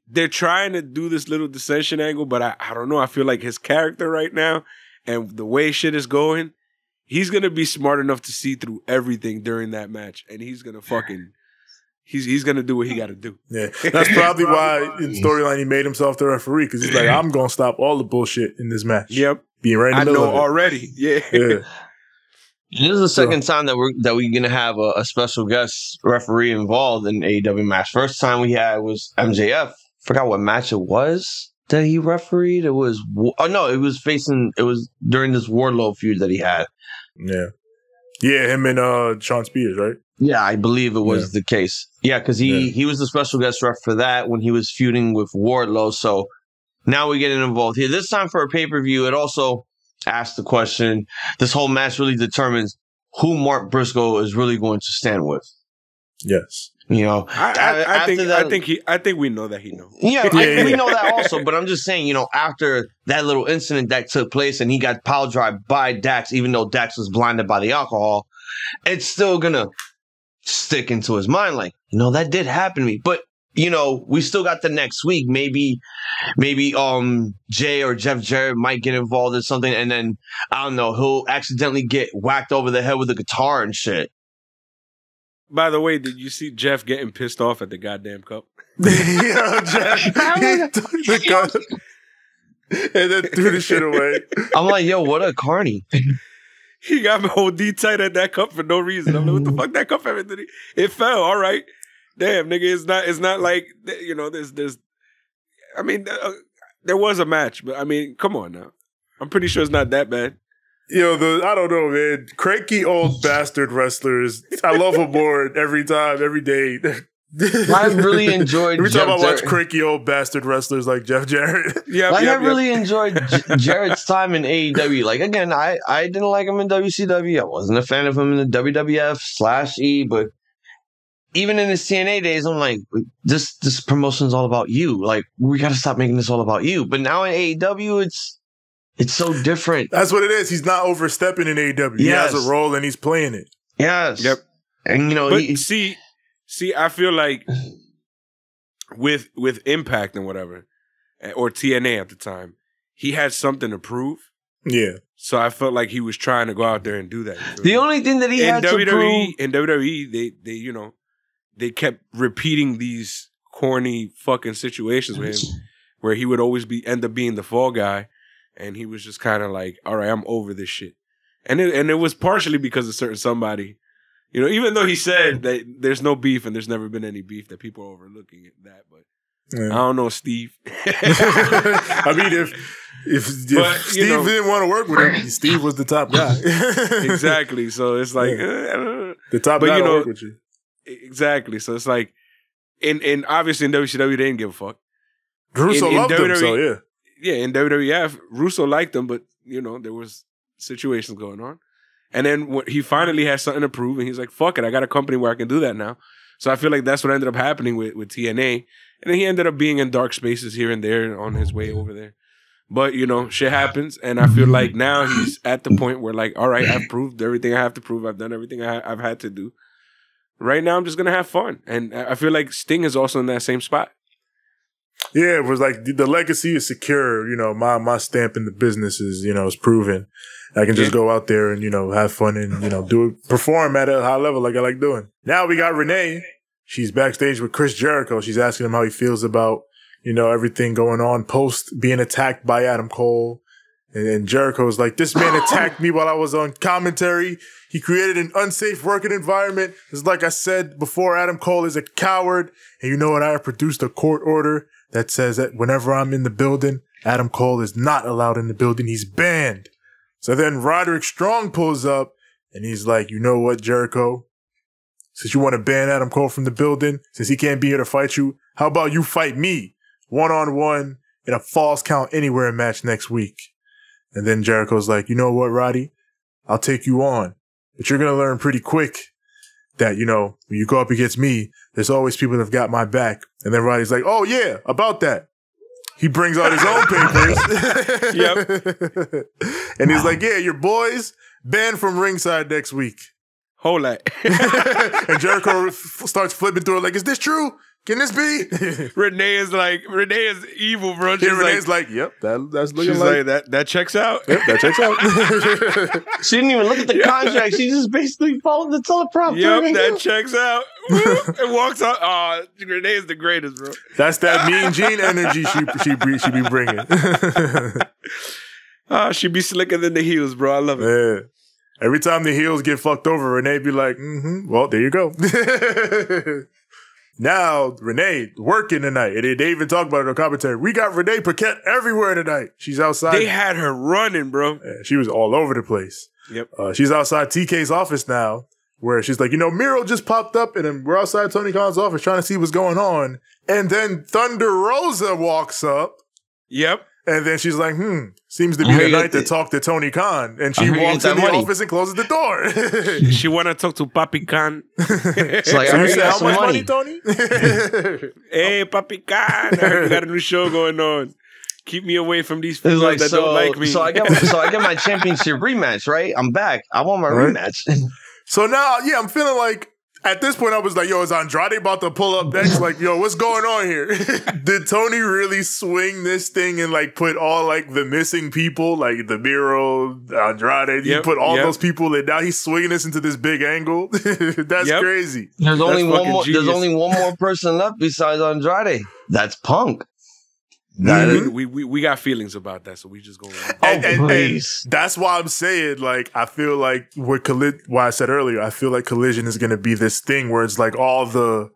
Speaker 2: they're trying to do this little dissension angle, but I don't know. I feel like his character right now and the way shit is going, he's going to be smart enough to see through everything during that match. And he's going to fucking... He's going to do what he got to do.
Speaker 3: Yeah, that's probably why in storyline he made himself the referee, because he's like, I'm going to stop all the bullshit in this match.
Speaker 2: Yep.
Speaker 3: Being right in the middle of it.
Speaker 2: Already. Yeah.
Speaker 4: This is the second time that we're going to have a special guest referee involved in AEW match. First time we had was MJF. Forgot what match it was that he refereed. It was it was during this Wardlow feud that he had.
Speaker 3: Yeah, him and Sean Spears, right?
Speaker 4: Yeah, I believe it was the case. Yeah, because he was the special guest ref for that when he was feuding with Wardlow. So now we're getting involved here. This time for a pay-per-view. It also asked the question. This whole match really determines who Mark Briscoe is really going to stand with.
Speaker 3: Yes.
Speaker 4: You know,
Speaker 2: I think we know that he knows.
Speaker 4: Yeah, we know that also. But I'm just saying, you know, after that little incident that took place and he got power drive by Dax, even though Dax was blinded by the alcohol, it's still gonna stick into his mind. Like, you know, that did happen to me. But you know, we still got the next week. Maybe Jay or Jeff Jarrett might get involved in something, and then I don't know, he'll accidentally get whacked over the head with a guitar and shit.
Speaker 2: By the way, did you see Jeff getting pissed off at the goddamn cup?
Speaker 3: Yeah, Jeff. He took the cup and then threw the shit away.
Speaker 4: I'm like, yo, what a carny.
Speaker 2: He got my whole D tight at that cup for no reason. I'm like, what the fuck that cup ever did? It fell, all right. Damn, nigga, it's not like, you know, there's I mean, there was a match, but I mean, come on now. I'm pretty sure it's not that bad.
Speaker 3: Yo, I don't know, man. Cranky old bastard wrestlers. I love them more every time, every day.
Speaker 4: I really enjoyed
Speaker 3: every time I watch cranky old bastard wrestlers like Jeff Jarrett.
Speaker 4: I really enjoyed Jarrett's time in AEW. Like, again, I didn't like him in WCW. I wasn't a fan of him in the WWF/E, but even in his TNA days, I'm like, this promotion's all about you. Like, we got to stop making this all about you. But now in AEW, it's so different.
Speaker 3: That's what it is. He's not overstepping in AEW. He has a role and he's playing it.
Speaker 4: Yes.
Speaker 2: Yep.
Speaker 4: And, you know,
Speaker 2: but see, I feel like with Impact and whatever, or TNA at the time, he had something to prove.
Speaker 3: Yeah.
Speaker 2: So I felt like he was trying to go out there and do that.
Speaker 4: The only thing that he had to prove
Speaker 2: in WWE, they you know, they kept repeating these corny fucking situations with him, where he would always end up being the fall guy. And he was just kind of like, all right, I'm over this shit. And it was partially because of certain somebody. You know, even though he said that there's no beef and there's never been any beef, that people are overlooking that. But I don't know, Steve.
Speaker 3: I mean, if Steve didn't want to work with him, Steve was the top guy.
Speaker 2: Exactly. So it's like,
Speaker 3: the top guy to work with you.
Speaker 2: Exactly. So it's like, and obviously in WCW, they didn't give a fuck.
Speaker 3: Russo loved him, so yeah.
Speaker 2: Yeah, in WWF, Russo liked him, but, you know, there was situations going on. And then he finally had something to prove, and he's like, fuck it, I got a company where I can do that now. So I feel like that's what ended up happening with TNA. And then he ended up being in dark spaces here and there on his way over there. But, you know, shit happens, and I feel like now he's at the point where, like, all right, I've proved everything I have to prove. I've done everything I've had to do. Right now, I'm just going to have fun. And I feel like Sting is also in that same spot.
Speaker 3: Yeah, it was like the legacy is secure. You know, my stamp in the business is, you know, is proven. I can just go out there and, you know, have fun and, you know, perform at a high level like I like doing. Now we got Renee. She's backstage with Chris Jericho. She's asking him how he feels about, you know, everything going on post being attacked by Adam Cole. And Jericho's like, this man attacked me while I was on commentary. He created an unsafe working environment. It's like I said before, Adam Cole is a coward. And you know what? I have produced a court order that says that whenever I'm in the building, Adam Cole is not allowed in the building. He's banned. So then Roderick Strong pulls up and he's like, you know what, Jericho? Since you want to ban Adam Cole from the building, since he can't be here to fight you, how about you fight me one-on-one in a Falls Count Anywhere match next week? And then Jericho's like, you know what, Roddy? I'll take you on. But you're going to learn pretty quick that, you know, when you go up against me, there's always people that have got my back. And then Roddy's like, oh, yeah, about that. He brings out his own papers.
Speaker 2: Yep.
Speaker 3: And he's like, yeah, your boys banned from ringside next week.
Speaker 2: Hold that.
Speaker 3: And Jericho starts flipping through it like, is this true? Can this be?
Speaker 2: Renee is evil, bro.
Speaker 3: She's Renee's like, yep, that's looking
Speaker 2: she's like that checks out.
Speaker 3: Yep, that checks out.
Speaker 4: She didn't even look at the contract. She just basically followed the teleprompter.
Speaker 2: Yep, that checks out. And walks out. Oh, Renee is the greatest, bro.
Speaker 3: That's that Mean Gene energy she be bringing.
Speaker 2: She be slicker than the heels, bro. I love it.
Speaker 3: Yeah. Every time the heels get fucked over, Renee be like, well, there you go. Now, Renee working tonight. And they even talk about it on commentary. We got Renee Paquette everywhere tonight. She's outside.
Speaker 2: They had her running, bro.
Speaker 3: Yeah, she was all over the place.
Speaker 2: Yep.
Speaker 3: She's outside TK's office now, where she's like, you know, Miro just popped up, and then we're outside Tony Khan's office trying to see what's going on. And then Thunder Rosa walks up.
Speaker 2: Yep.
Speaker 3: And then she's like, seems to be the night to talk to Tony Khan. And she walks in the office and closes the door.
Speaker 2: She want to talk to Papi Khan.
Speaker 4: It's like,
Speaker 3: So you said, how much money, Tony?
Speaker 2: Hey, Papi Khan, I heard you got a new show going on. Keep me away from these people that don't like me.
Speaker 4: So I get my championship rematch, right? I'm back. I want my rematch.
Speaker 3: So now, I'm feeling like, at this point, I was like, yo, is Andrade about to pull up next? Like, yo, what's going on here? Did Tony really swing this thing and like put all like the missing people, like the Miro, Andrade, he put all those people and now he's swinging this into this big angle? That's crazy.
Speaker 4: There's only one more person left besides Andrade. That's Punk.
Speaker 2: We got feelings about that, so we just go.
Speaker 3: And that's why I'm saying, like, I feel like why I said earlier, I feel like Collision is going to be this thing where it's like all the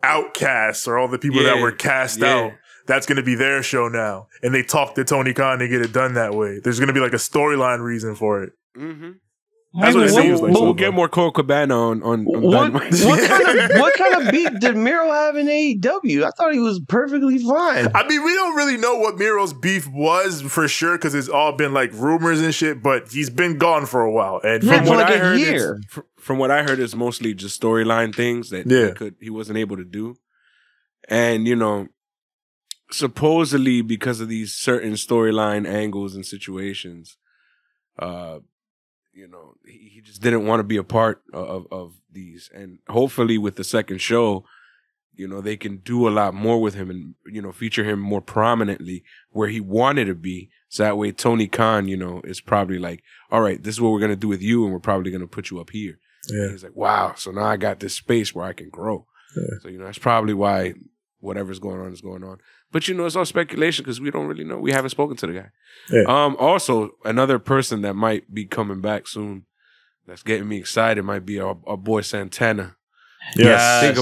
Speaker 3: outcasts or all the people that were cast out. That's going to be their show now, and they talk to Tony Khan to get it done that way. There's going to be like a storyline reason for it.
Speaker 2: Mm-hmm.
Speaker 3: That's what it seems like.
Speaker 2: We'll get more Cole Cabana on Dynamite.
Speaker 4: What kind of beef did Miro have in AEW? I thought he was perfectly fine.
Speaker 3: I mean, we don't really know what Miro's beef was for sure because it's all been like rumors and shit. But he's been gone for a while, and
Speaker 2: from what I heard, it's mostly just storyline things that he wasn't able to do, and supposedly because of these certain storyline angles and situations, he just didn't want to be a part of these. And hopefully with the second show, they can do a lot more with him and, feature him more prominently where he wanted to be. So that way Tony Khan, is probably like, all right, this is what we're going to do with you. And we're probably going to put you up here. Yeah. And he's like, wow. So now I got this space where I can grow. Yeah. So, that's probably why whatever's going on is going on. But, it's all speculation because we don't really know. We haven't spoken to the guy. Yeah. Also, another person that might be coming back soon that's getting me excited might be our boy Santana.
Speaker 3: Yes.
Speaker 2: Think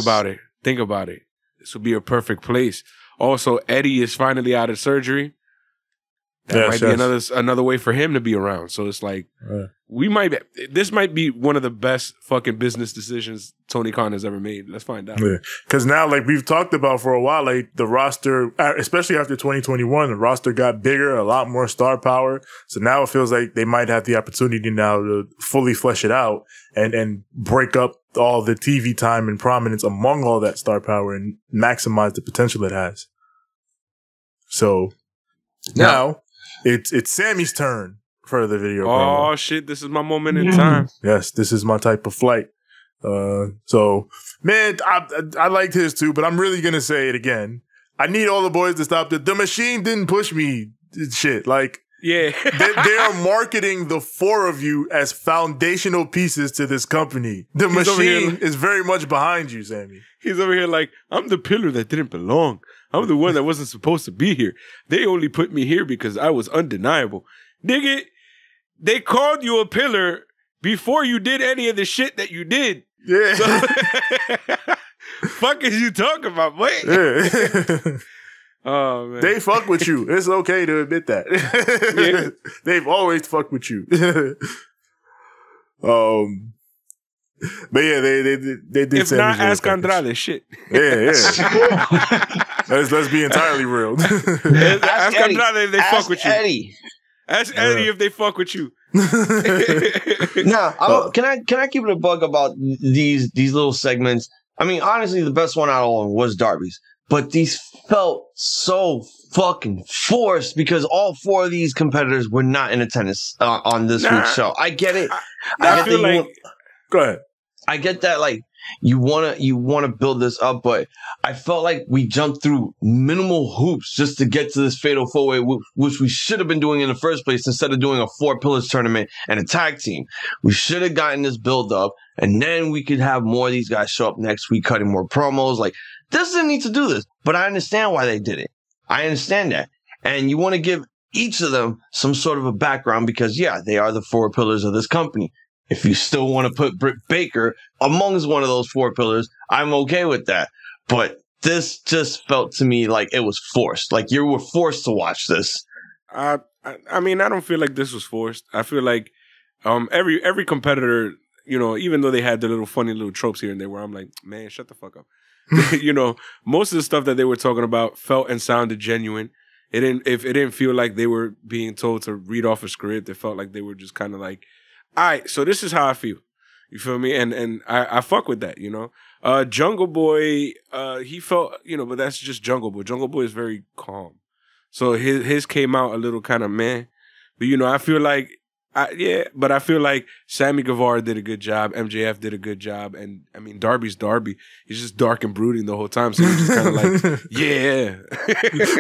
Speaker 2: about it. This would be a perfect place. Also, Eddie is finally out of surgery. That might be another way for him to be around. So it's like, this might be one of the best fucking business decisions Tony Khan has ever made. Let's find out. Yeah.
Speaker 3: Because now, like we've talked about for a while, like the roster, especially after 2021, the roster got bigger, a lot more star power. So now it feels like they might have the opportunity now to fully flesh it out and break up all the TV time and prominence among all that star power and maximize the potential it has. So now it's Sammy's turn for the video.
Speaker 2: Oh shit! This is my moment in time.
Speaker 3: Yes, this is my type of flight. So man, I liked his too, but I'm really gonna say it again. I need all the boys to stop it. The machine didn't push me. Shit, like they are marketing the four of you as foundational pieces to this company. The machine is very much behind you, Sammy.
Speaker 2: He's over here like, I'm the pillar that didn't belong. I'm the one that wasn't supposed to be here. They only put me here because I was undeniable. Nigga, they called you a pillar before you did any of the shit that you did.
Speaker 3: Yeah.
Speaker 2: So, fuck is you talking about, boy? Yeah. Oh, man.
Speaker 3: They fuck with you. It's okay to admit that. Yeah. They've always fucked with you. But yeah, they did.
Speaker 2: If not, ask Andrade. Shit.
Speaker 3: Yeah. Let's be entirely real.
Speaker 2: Ask Andrade if they fuck with you.
Speaker 4: Eddie.
Speaker 2: Ask Eddie if they fuck with you.
Speaker 4: Now, can I keep it a bug about these little segments? I mean, honestly, the best one out of all of them was Darby's, but these felt so fucking forced because all four of these competitors were not in attendance on this week's show. I get it.
Speaker 2: I feel like.
Speaker 3: Go ahead.
Speaker 4: I get that, like, you wanna build this up, but I felt like we jumped through minimal hoops just to get to this fatal four-way, which we should have been doing in the first place instead of doing a 4 pillars tournament and a tag team. We should have gotten this build up, and then we could have more of these guys show up next week cutting more promos. Like, this didn't need to do this, but I understand why they did it. I understand that. And you want to give each of them some sort of a background because, yeah, they are the 4 pillars of this company. If you still want to put Britt Baker amongst one of those 4 pillars, I'm okay with that. But this just felt to me like it was forced. Like you were forced to watch this.
Speaker 2: I mean, I don't feel like this was forced. I feel like every competitor, even though they had the little funny little tropes here and there where I'm like, man, shut the fuck up. Most of the stuff that they were talking about felt and sounded genuine. It didn't feel like they were being told to read off a script. It felt like they were just kind of like, all right, so this is how I feel. You feel me? And I fuck with that, you know? Jungle Boy, he felt, you know, but that's just Jungle Boy. Jungle Boy is very calm. So his came out a little kind of meh. But, you know, I feel like, but I feel like Sammy Guevara did a good job. MJF did a good job. And, I mean, Darby's Darby. He's just dark and brooding the whole time. So he's just kind of like, yeah.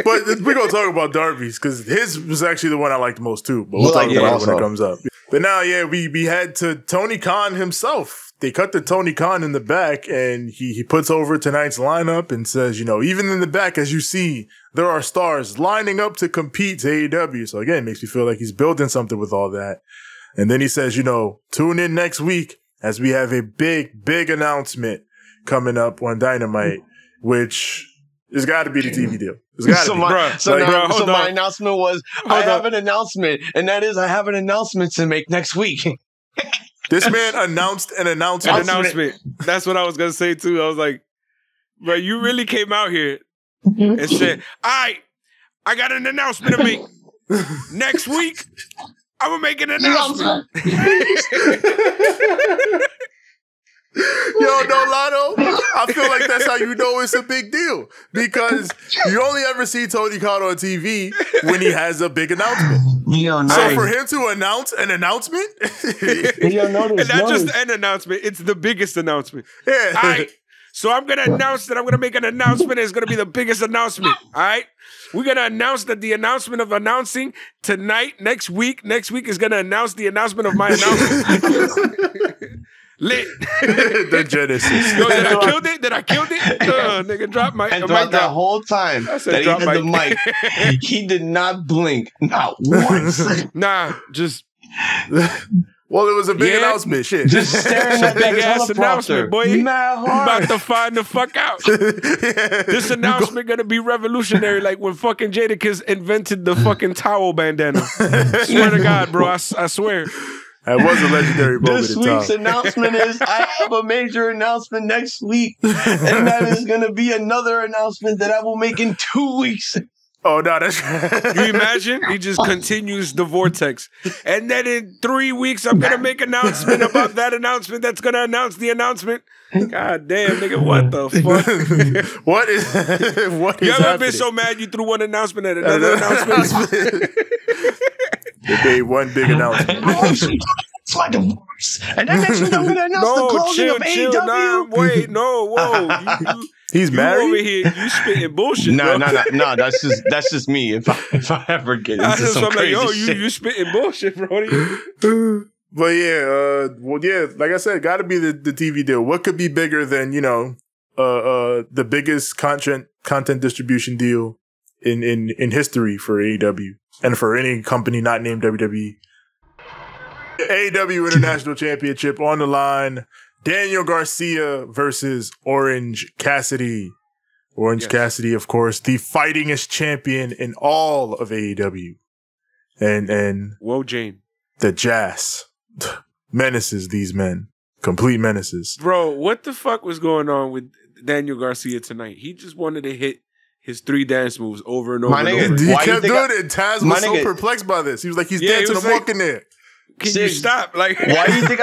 Speaker 3: But we're going to talk about Darby's because his was actually the one I liked the most, too. But we'll talk about it when it comes up. But now, we head to Tony Khan himself. They cut to Tony Khan in the back, and he puts over tonight's lineup and says, you know, even in the back, as you see, there are stars lining up to compete to AEW. So again, it makes me feel like he's building something with all that. And then he says, you know, tune in next week as we have a big announcement coming up on Dynamite, which has got to be the TV deal. It's got to be.
Speaker 4: So my announcement was, I have an announcement, and that is I have an announcement to make next week.
Speaker 3: This man announced an announcement.
Speaker 2: That's what I was going to say, too. I was like, bro, you really came out here and said, I got an announcement to make. Next week, I'm going to make an announcement.
Speaker 3: Yo, no, Lotto, I feel like that's how you know it's a big deal. Because you only ever see Tony Khan on TV when he has a big announcement.
Speaker 4: Yo, nice.
Speaker 3: So for him to announce an announcement?
Speaker 4: Yo, notice,
Speaker 2: and not just an announcement, it's the biggest announcement.
Speaker 3: Yeah.
Speaker 2: All right. So I'm going to announce that I'm going to make an announcement. It's going to be the biggest announcement. All right. We're going to announce that the announcement of announcing tonight, next week is going to announce the announcement of my announcement. Lit.
Speaker 3: The Genesis.
Speaker 2: Yo, did I kill it? Nigga, drop my
Speaker 4: and throughout that whole time that he had the mic, he did not blink. Not once.
Speaker 2: Nah, just...
Speaker 3: Well, it was a big announcement. Shit.
Speaker 4: Just staring at
Speaker 2: big ass announcement, boy. I'm about to find the fuck out. This announcement gonna be revolutionary, like when fucking Jadakiss invented the fucking towel bandana. Swear to God, bro. I swear.
Speaker 3: That was a legendary moment.
Speaker 4: This week's announcement is I have a major announcement next week, and that is going to be another announcement that I will make in 2 weeks.
Speaker 3: Oh, no, that's right.
Speaker 2: You imagine? He just continues the vortex. And then in 3 weeks, I'm going to make an announcement about that announcement that's going to announce the announcement. God damn, nigga, what the fuck?
Speaker 3: What is
Speaker 2: You ever
Speaker 3: happening?
Speaker 2: been so mad you threw one announcement at another announcement?
Speaker 3: They made one big announcement.
Speaker 4: It's my divorce. And that makes me know when I announce the closing of AEW.
Speaker 2: Nah, wait, no, whoa.
Speaker 3: He's
Speaker 2: you
Speaker 3: married?
Speaker 2: over here, you spitting bullshit,
Speaker 4: No,
Speaker 2: bro.
Speaker 4: that's just me. If I ever get into some crazy shit.
Speaker 2: You spitting bullshit, bro.
Speaker 3: But yeah, like I said, got to be the TV deal. What could be bigger than, you know, the biggest content distribution deal in history for AEW and for any company not named WWE? AEW International Championship on the line. Daniel Garcia versus Orange Cassidy. Orange Cassidy, of course, the fightingest champion in all of AEW. And
Speaker 2: whoa, Jane.
Speaker 3: The Jazz menaces these men. Complete menaces.
Speaker 2: Bro, what the fuck was going on with Daniel Garcia tonight? He just wanted to hit his 3 dance moves over and over and over.
Speaker 3: He kept doing it. Taz was so perplexed by this. He was like, he's dancing. I'm walking there.
Speaker 2: Can you stop? Like,
Speaker 4: why do you think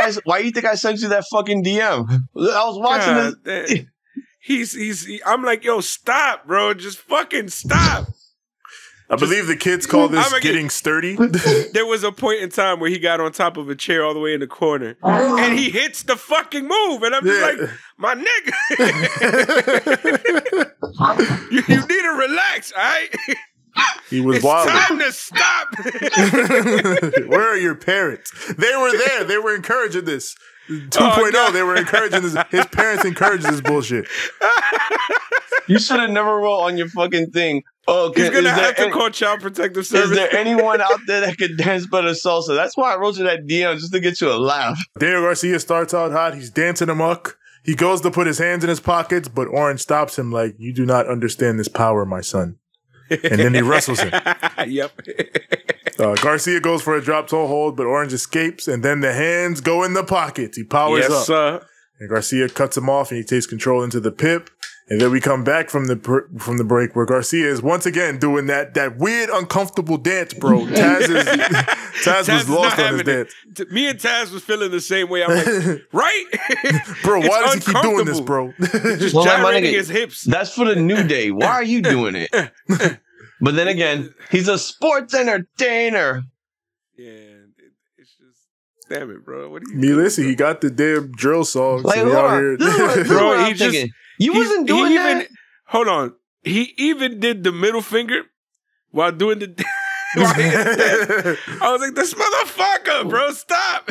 Speaker 4: I sent you that fucking DM? I was watching this.
Speaker 2: I'm like, yo, stop, bro. Just fucking stop.
Speaker 3: I believe the kids call this getting sturdy.
Speaker 2: There was a point in time where he got on top of a chair all the way in the corner, and he hits the fucking move, and I'm just like, my nigga, you need to relax, all right?
Speaker 3: He was
Speaker 2: it's
Speaker 3: wild.
Speaker 2: Time to stop.
Speaker 3: Where are your parents? They were there. They were encouraging this. 2.0, they were encouraging this. His parents encouraged this bullshit.
Speaker 4: You should have never wrote on your fucking thing. Oh,
Speaker 2: he's gonna have to call Child Protective Service.
Speaker 4: Is there anyone out there that could dance better salsa? That's why I wrote you that DM, just to get you a laugh.
Speaker 3: Daniel Garcia starts out hot. He's dancing amok. He goes to put his hands in his pockets, but Orange stops him like, you do not understand this power, my son. And then he wrestles him.
Speaker 2: Yep.
Speaker 3: Garcia goes for a drop toe hold, but Orange escapes, and then the hands go in the pockets. He powers up.
Speaker 2: Sir.
Speaker 3: And Garcia cuts him off and he takes control into the pip. And then we come back from the break where Garcia is once again doing that weird, uncomfortable dance, bro. Taz was lost on his dance.
Speaker 2: Me and Taz was feeling the same way. I'm like, right?
Speaker 3: Bro, why does he keep doing this, bro?
Speaker 2: Just gyrating his hips.
Speaker 4: That's for the New Day. Why are you doing it? But then again, he's a sports entertainer.
Speaker 2: Yeah, it's just, damn it, bro. What are you
Speaker 3: Me, listen, he got the damn drill song.
Speaker 4: Like,
Speaker 3: so
Speaker 4: hold
Speaker 3: out
Speaker 4: on.
Speaker 3: here.
Speaker 4: This is
Speaker 2: Bro,
Speaker 4: what
Speaker 2: he
Speaker 4: I'm
Speaker 2: just-
Speaker 4: thinking. You wasn't doing that?
Speaker 2: Hold on. He even did the middle finger while doing the... I was like, this motherfucker, bro, stop.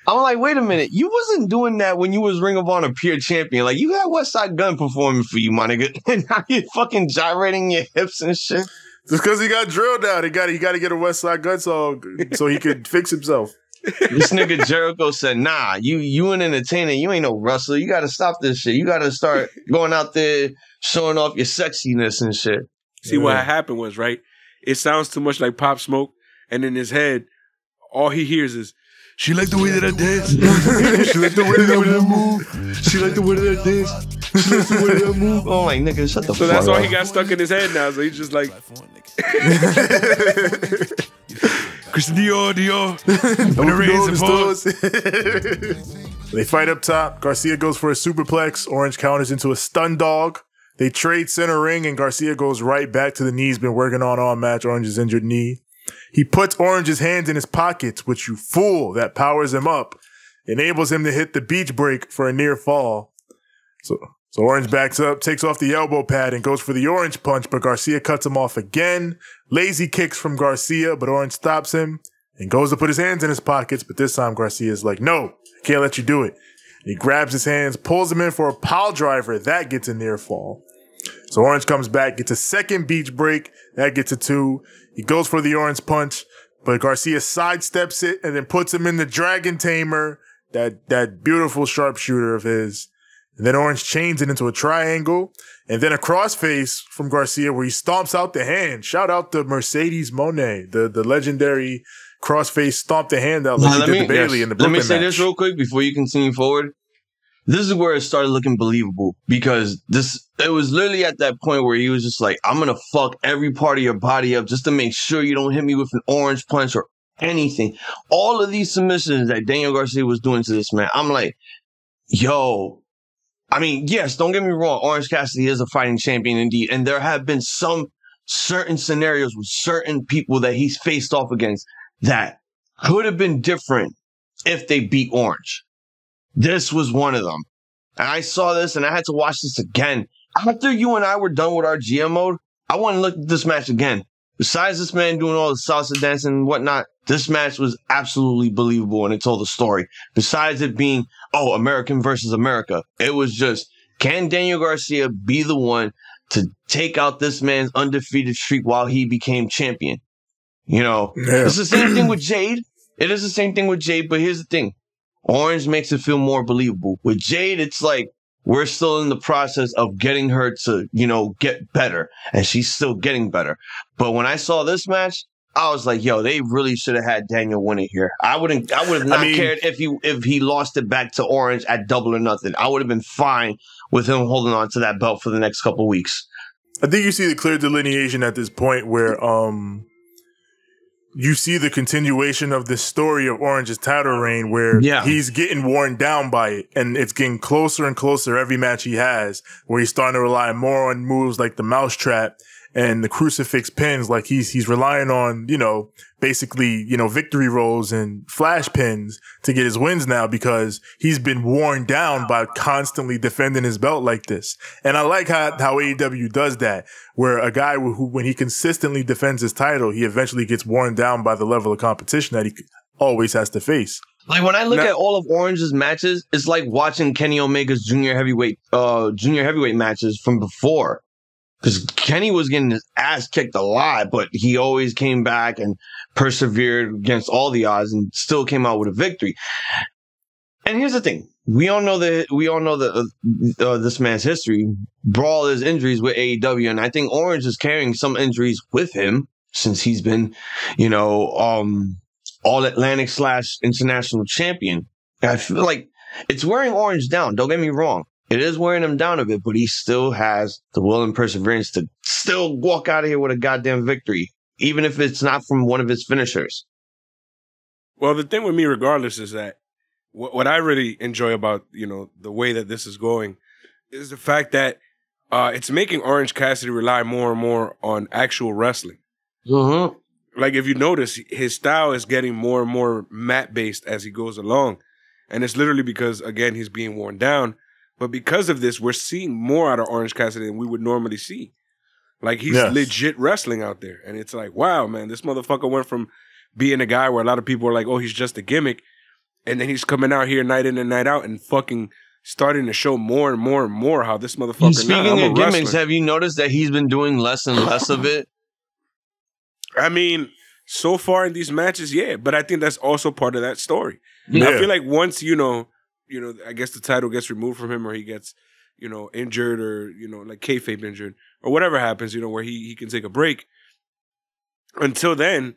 Speaker 4: I'm like, wait a minute. You wasn't doing that when you was Ring of Honor pure champion. Like, you had West Side Gun performing for you, my nigga. And now you're fucking gyrating your hips and shit.
Speaker 3: Just because he got drilled out, he got to get a West Side Gun song so he could fix himself.
Speaker 4: This nigga Jericho said, nah, you an entertainer. You ain't no wrestler. You got to stop this shit. You got to start going out there showing off your sexiness and shit.
Speaker 2: See, what happened was, right, it sounds too much like Pop Smoke, and in his head, all he hears is, she like the way that I dance.
Speaker 3: She like the way that I move.
Speaker 4: She like the way that I dance. She likes the way that I move. Oh, like, nigga, shut the fuck up.
Speaker 2: So that's all he got stuck in his head now. So he's just like, Christian Dior.
Speaker 3: They fight up top. Garcia goes for a superplex. Orange counters into a stun dog. They trade center ring, and Garcia goes right back to the knee he's been working on all match. Orange's injured knee. He puts Orange's hands in his pockets, which you fool, that powers him up. Enables him to hit the beach break for a near fall. So Orange backs up, takes off the elbow pad, and goes for the orange punch, but Garcia cuts him off again. Lazy kicks from Garcia, but Orange stops him and goes to put his hands in his pockets, but this time Garcia's like, no, I can't let you do it. And he grabs his hands, pulls him in for a pile driver. That gets a near fall. So Orange comes back, gets a second beach break. That gets a 2. He goes for the orange punch, but Garcia sidesteps it and then puts him in the Dragon Tamer, that beautiful sharpshooter of his. And then Orange chains it into a triangle. And then a crossface from Garcia where he stomps out the hand. Shout out to Mercedes Moné, the legendary crossface stomped the hand out like he did to Bailey in the Brooklyn
Speaker 4: match. Let me say
Speaker 3: match.
Speaker 4: this real quick before you continue forward. This is where it started looking believable because it was literally at that point where he was just like, I'm going to fuck every part of your body up just to make sure you don't hit me with an orange punch or anything. All of these submissions that Daniel Garcia was doing to this man, I'm like, yo, I mean, yes, don't get me wrong. Orange Cassidy is a fighting champion indeed. And there have been some certain scenarios with certain people that he's faced off against that could have been different if they beat Orange. This was one of them. And I saw this and I had to watch this again. After you and I were done with our GM mode, I want to look at this match again. Besides this man doing all the salsa dancing and whatnot, this match was absolutely believable and it told the story. Besides it being, American versus America, it was just, can Daniel Garcia be the one to take out this man's undefeated streak while he became champion? You know, It's the same thing with Jade. It is the same thing with Jade, but here's the thing. Orange makes it feel more believable. With Jade, it's like we're still in the process of getting her to, get better. And she's still getting better. But when I saw this match, I was like, yo, they really should have had Daniel win it here. I would have not cared if he lost it back to Orange at Double or Nothing. I would have been fine with him holding on to that belt for the next couple of weeks.
Speaker 3: I think you see the clear delineation at this point where you see the continuation of the story of Orange's title reign where he's getting worn down by it and it's getting closer and closer every match he has where he's starting to rely more on moves like the mousetrap and the crucifix pins. Like he's relying on, basically, victory rolls and flash pins to get his wins now because he's been worn down by constantly defending his belt like this. And I like how AEW does that, where a guy who, when he consistently defends his title, he eventually gets worn down by the level of competition that he always has to face.
Speaker 4: Like when I look at all of Orange's matches, it's like watching Kenny Omega's junior heavyweight matches from before. Because Kenny was getting his ass kicked a lot, but he always came back and persevered against all the odds and still came out with a victory. And here's the thing. We all know that this man's history, brawl his injuries with AEW. And I think Orange is carrying some injuries with him since he's been, All Atlantic / international champion. And I feel like It's wearing Orange down. Don't get me wrong. It is wearing him down a bit, but he still has the will and perseverance to still walk out of here with a goddamn victory, even if it's not from one of his finishers.
Speaker 2: Well, the thing with me, regardless, is that what I really enjoy about, the way that this is going is the fact that it's making Orange Cassidy rely more and more on actual wrestling.
Speaker 4: Mm-hmm.
Speaker 2: Like, if you notice, his style is getting more and more mat-based as he goes along. And it's literally because, again, he's being worn down. But because of this, we're seeing more out of Orange Cassidy than we would normally see. Like, he's legit wrestling out there. And it's like, wow, man, this motherfucker went from being a guy where a lot of people are like, oh, he's just a gimmick. And then he's coming out here night in and night out and fucking starting to show more and more and more how this motherfucker...
Speaker 4: Speaking of gimmicks, have you noticed that he's been doing less and less of it?
Speaker 2: I mean, so far in these matches, yeah. But I think that's also part of that story.
Speaker 3: Yeah.
Speaker 2: I feel like once, I guess the title gets removed from him or he gets, injured or, like kayfabe injured or whatever happens, where he can take a break. Until then,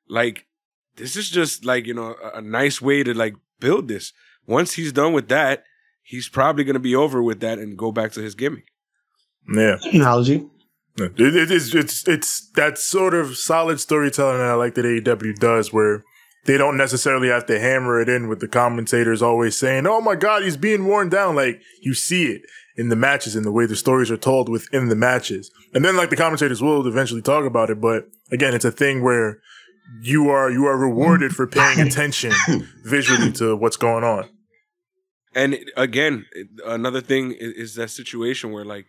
Speaker 2: like, this is just like, a nice way to like build this. Once he's done with that, he's probably going to be over with that and go back to his gimmick.
Speaker 3: Yeah.
Speaker 4: Analogy.
Speaker 3: It's that sort of solid storytelling that I like that AEW does, where they don't necessarily have to hammer it in with the commentators always saying, oh my God, he's being worn down. Like, you see it in the matches and the way the stories are told within the matches. And then like the commentators will eventually talk about it. But again, it's a thing where you are rewarded for paying attention visually to what's going on.
Speaker 2: And again, another thing is that situation where like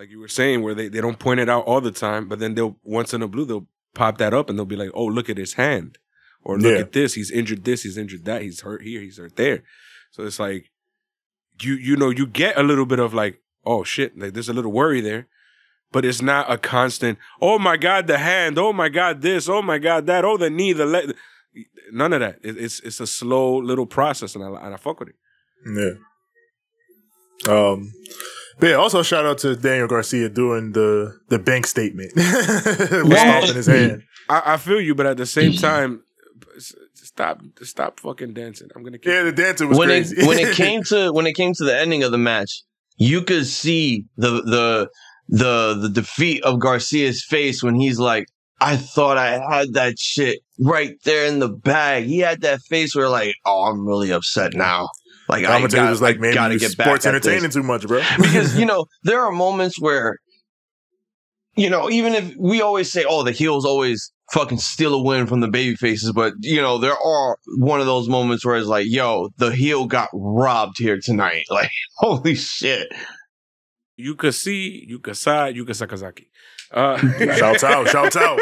Speaker 2: you were saying, where they don't point it out all the time, but then they'll, once in a blue, they'll pop that up and they'll be like, oh, look at his hand. Or look at this, he's injured this, he's injured that, he's hurt here, he's hurt there. So it's like, you get a little bit of like, oh shit, like there's a little worry there. But it's not a constant, oh my God, the hand, oh my God, this, oh my God, that, oh, the knee, the leg. None of that. It's a slow little process, and I fuck with it.
Speaker 3: Yeah. But yeah, also shout out to Daniel Garcia doing the bank statement with stomp in his hand.
Speaker 2: I feel you, but at the same time, stop fucking dancing. I'm gonna keep
Speaker 3: the dancing was crazy.
Speaker 4: When it came to the ending of the match, you could see the defeat of Garcia's face when he's like, I thought I had that shit right there in the bag. He had that face where like, oh, I'm really upset now. Like,
Speaker 3: commentator was like, maybe
Speaker 4: gotta
Speaker 3: you're
Speaker 4: get back
Speaker 3: sports
Speaker 4: at
Speaker 3: entertaining
Speaker 4: this.
Speaker 3: too much, bro.
Speaker 4: Because, there are moments where, even if we always say, oh, the heels always fucking steal a win from the baby faces, but, there are one of those moments where it's like, yo, the heel got robbed here tonight. Like, holy shit.
Speaker 2: Yukasai, Sakazaki.
Speaker 3: Shouts out.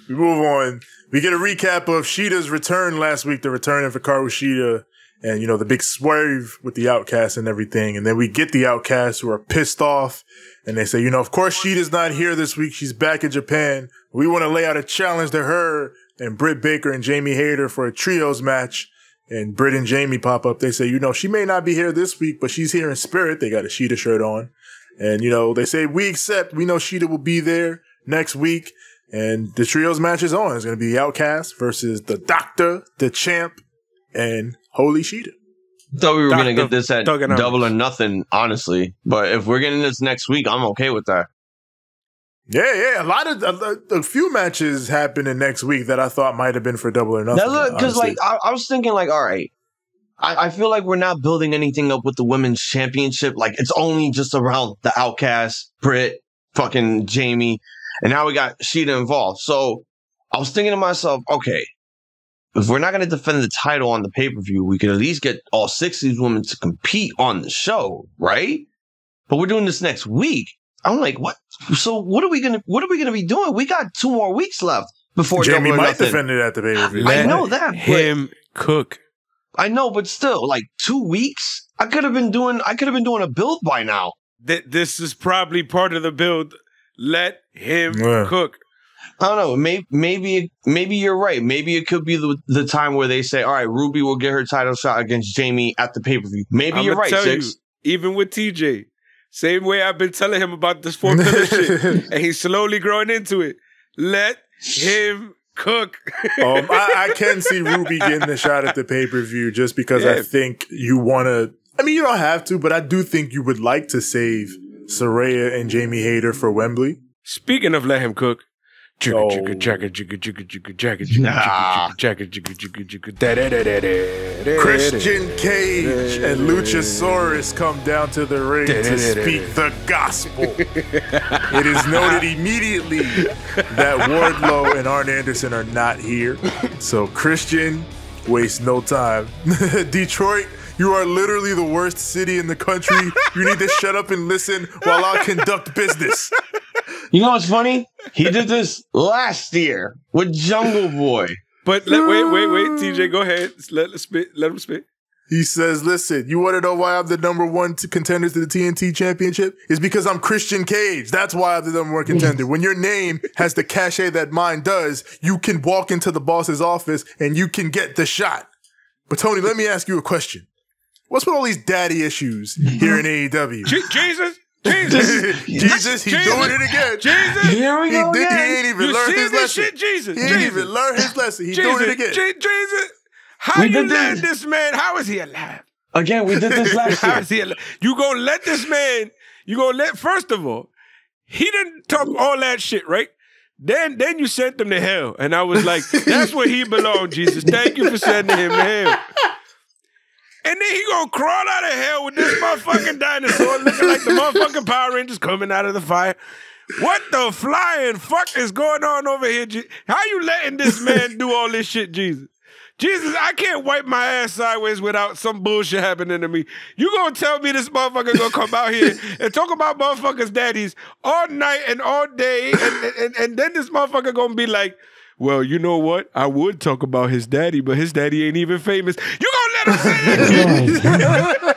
Speaker 3: We move on. We get a recap of Shida's return last week, the return of Hikaru Shida, and, the big swerve with the Outcasts and everything. And then we get the Outcasts who are pissed off, and they say, of course Shida's not here this week. She's back in Japan. We want to lay out a challenge to her and Britt Baker and Jamie Hayter for a trios match. And Britt and Jamie pop up. They say, she may not be here this week, but she's here in spirit. They got a Shida shirt on. And, they say, we accept. We know Shida will be there next week. And the trios match is on. It's going to be the Outcast versus the Doctor, the Champ, and Holy Shida.
Speaker 4: Thought we were going to get this at Double or Nothing, honestly. But if we're getting this next week, I'm okay with that.
Speaker 3: Yeah. A few matches happening next week that I thought might have been for Double or Nothing.
Speaker 4: Because, I was thinking, all right, I feel like we're not building anything up with the women's championship. Like, it's only just around the Outcast, Britt, fucking Jamie, and now we got Shida involved. So I was thinking to myself, okay, if we're not going to defend the title on the pay-per-view, we could at least get all 6 of these women to compete on the show, right? But we're doing this next week. I'm like, what? So what are we gonna be doing? We got 2 more weeks left before
Speaker 3: Jamie might defend it at the pay-per-view.
Speaker 4: I know that.
Speaker 2: Him cook.
Speaker 4: I know, but still, like 2 weeks. I could have been doing a build by now.
Speaker 2: This is probably part of the build. Let him cook.
Speaker 4: I don't know. Maybe you're right. Maybe it could be the time where they say, all right, Ruby will get her title shot against Jamie at the pay-per-view. Maybe you're right, Six.
Speaker 2: Even with TJ, same way I've been telling him about this 4 pillar shit, and he's slowly growing into it. Let him Cook.
Speaker 3: I can see Ruby getting the shot at the pay-per-view just because I think you want to. I mean, you don't have to, but I do think you would like to save Saraya and Jamie Hayter for Wembley.
Speaker 2: Speaking of let him cook. Christian
Speaker 3: Cage and Luchasaurus come down to the ring to speak the gospel. It is noted immediately that Wardlow and Arn Anderson are not here. So Christian, waste no time. Detroit, you are literally the worst city in the country. You need to shut up and listen while I conduct business.
Speaker 4: You know what's funny? He did this last year with Jungle Boy.
Speaker 2: But wait, TJ, go ahead. Let him spit.
Speaker 3: He says, listen, you want to know why I'm the number one contender to the TNT Championship? It's because I'm Christian Cage. That's why I'm the number one contender. When your name has the cachet that mine does, you can walk into the boss's office and you can get the shot. But Tony, let me ask you a question. What's with all these daddy issues here in AEW?
Speaker 2: Jesus,
Speaker 3: he doing it again.
Speaker 2: Jesus,
Speaker 4: here we go.
Speaker 3: He ain't even learned his lesson.
Speaker 2: Jesus,
Speaker 3: he ain't even learned his lesson. He doing it again.
Speaker 2: Jesus, how you let this man? How is he alive?
Speaker 4: Again, we did this last year.
Speaker 2: How is he alive? You gonna let this man? You gonna let? First of all, he didn't talk all that shit, right? Then you sent him to hell, and I was like, that's where he belonged. Jesus, thank you for sending him to hell. And then he gonna crawl out of hell with this motherfucking dinosaur looking like the motherfucking Power Rangers coming out of the fire. What the flying fuck is going on over here? How you letting this man do all this shit, Jesus? Jesus, I can't wipe my ass sideways without some bullshit happening to me. You gonna tell me this motherfucker gonna come out here and talk about motherfuckers' daddies all night and all day, and then this motherfucker gonna be like, well, you know what? I would talk about his daddy, but his daddy ain't even famous. You gonna let him say that?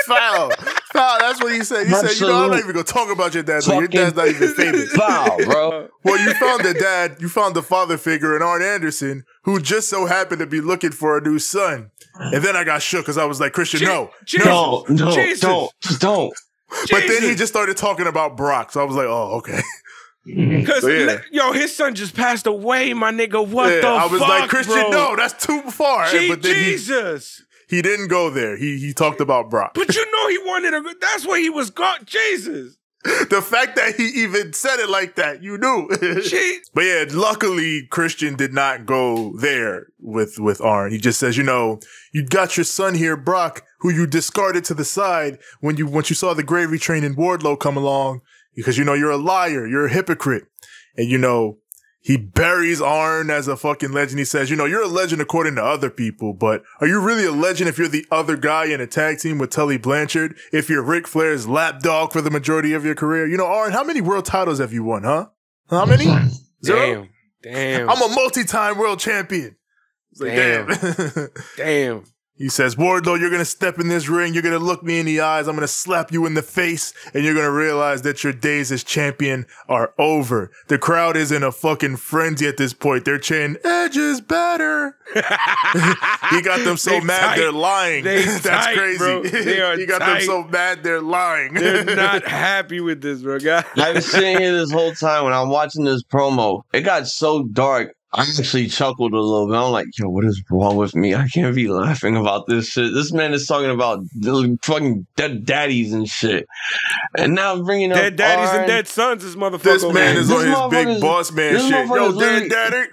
Speaker 3: Foul. That's what he said. He said, you know, I'm not even gonna talk about your dad. Your dad's not even famous.
Speaker 4: Foul, bro.
Speaker 3: Well, you found the dad, you found the father figure in Arn Anderson, who just so happened to be looking for a new son. And then I got shook because I was like, Christian, no.
Speaker 4: Don't.
Speaker 3: But then he just started talking about Brock. So I was like, oh, okay.
Speaker 2: Because, yo, his son just passed away, my nigga. What the fuck,
Speaker 3: I was like, Christian,
Speaker 2: bro?
Speaker 3: no, that's too far. But then
Speaker 2: Jesus.
Speaker 3: He didn't go there. He talked about Brock.
Speaker 2: But you know he wanted that's where he was gone. Jesus.
Speaker 3: The fact that he even said it like that, you knew. But yeah, luckily, Christian did not go there with Arn. He just says, you know, you got your son here, Brock, who you discarded to the side once you saw the gravy train and Wardlow come along. Because, you know, you're a liar. You're a hypocrite. And, you know, he buries Arn as a fucking legend. He says, you know, you're a legend according to other people, but are you really a legend if you're the other guy in a tag team with Tully Blanchard? If you're Ric Flair's lapdog for the majority of your career? You know, Arn, how many world titles have you won, huh? How many? Zero?
Speaker 2: Damn.
Speaker 3: I'm a multi-time world champion. It's like,
Speaker 2: Damn.
Speaker 3: He says, Wardlow, you're going to step in this ring. You're going to look me in the eyes. I'm going to slap you in the face. And you're going to realize that your days as champion are over. The crowd is in a fucking frenzy at this point. They're chanting, Edge is better. He got them so mad they're lying. That's crazy.
Speaker 2: Bro. They are
Speaker 3: he got them so mad they're lying.
Speaker 2: They're not happy with this, bro. God.
Speaker 4: I was sitting here this whole time when I'm watching this promo. It got so dark. I actually chuckled a little bit. I'm like, yo, what is wrong with me? I can't be laughing about this shit. This man is talking about fucking dead daddies and shit. And now I'm bringing up
Speaker 2: dead daddies and dead sons, this motherfucker.
Speaker 3: This man is on his big boss man shit. Yo, dead daddy.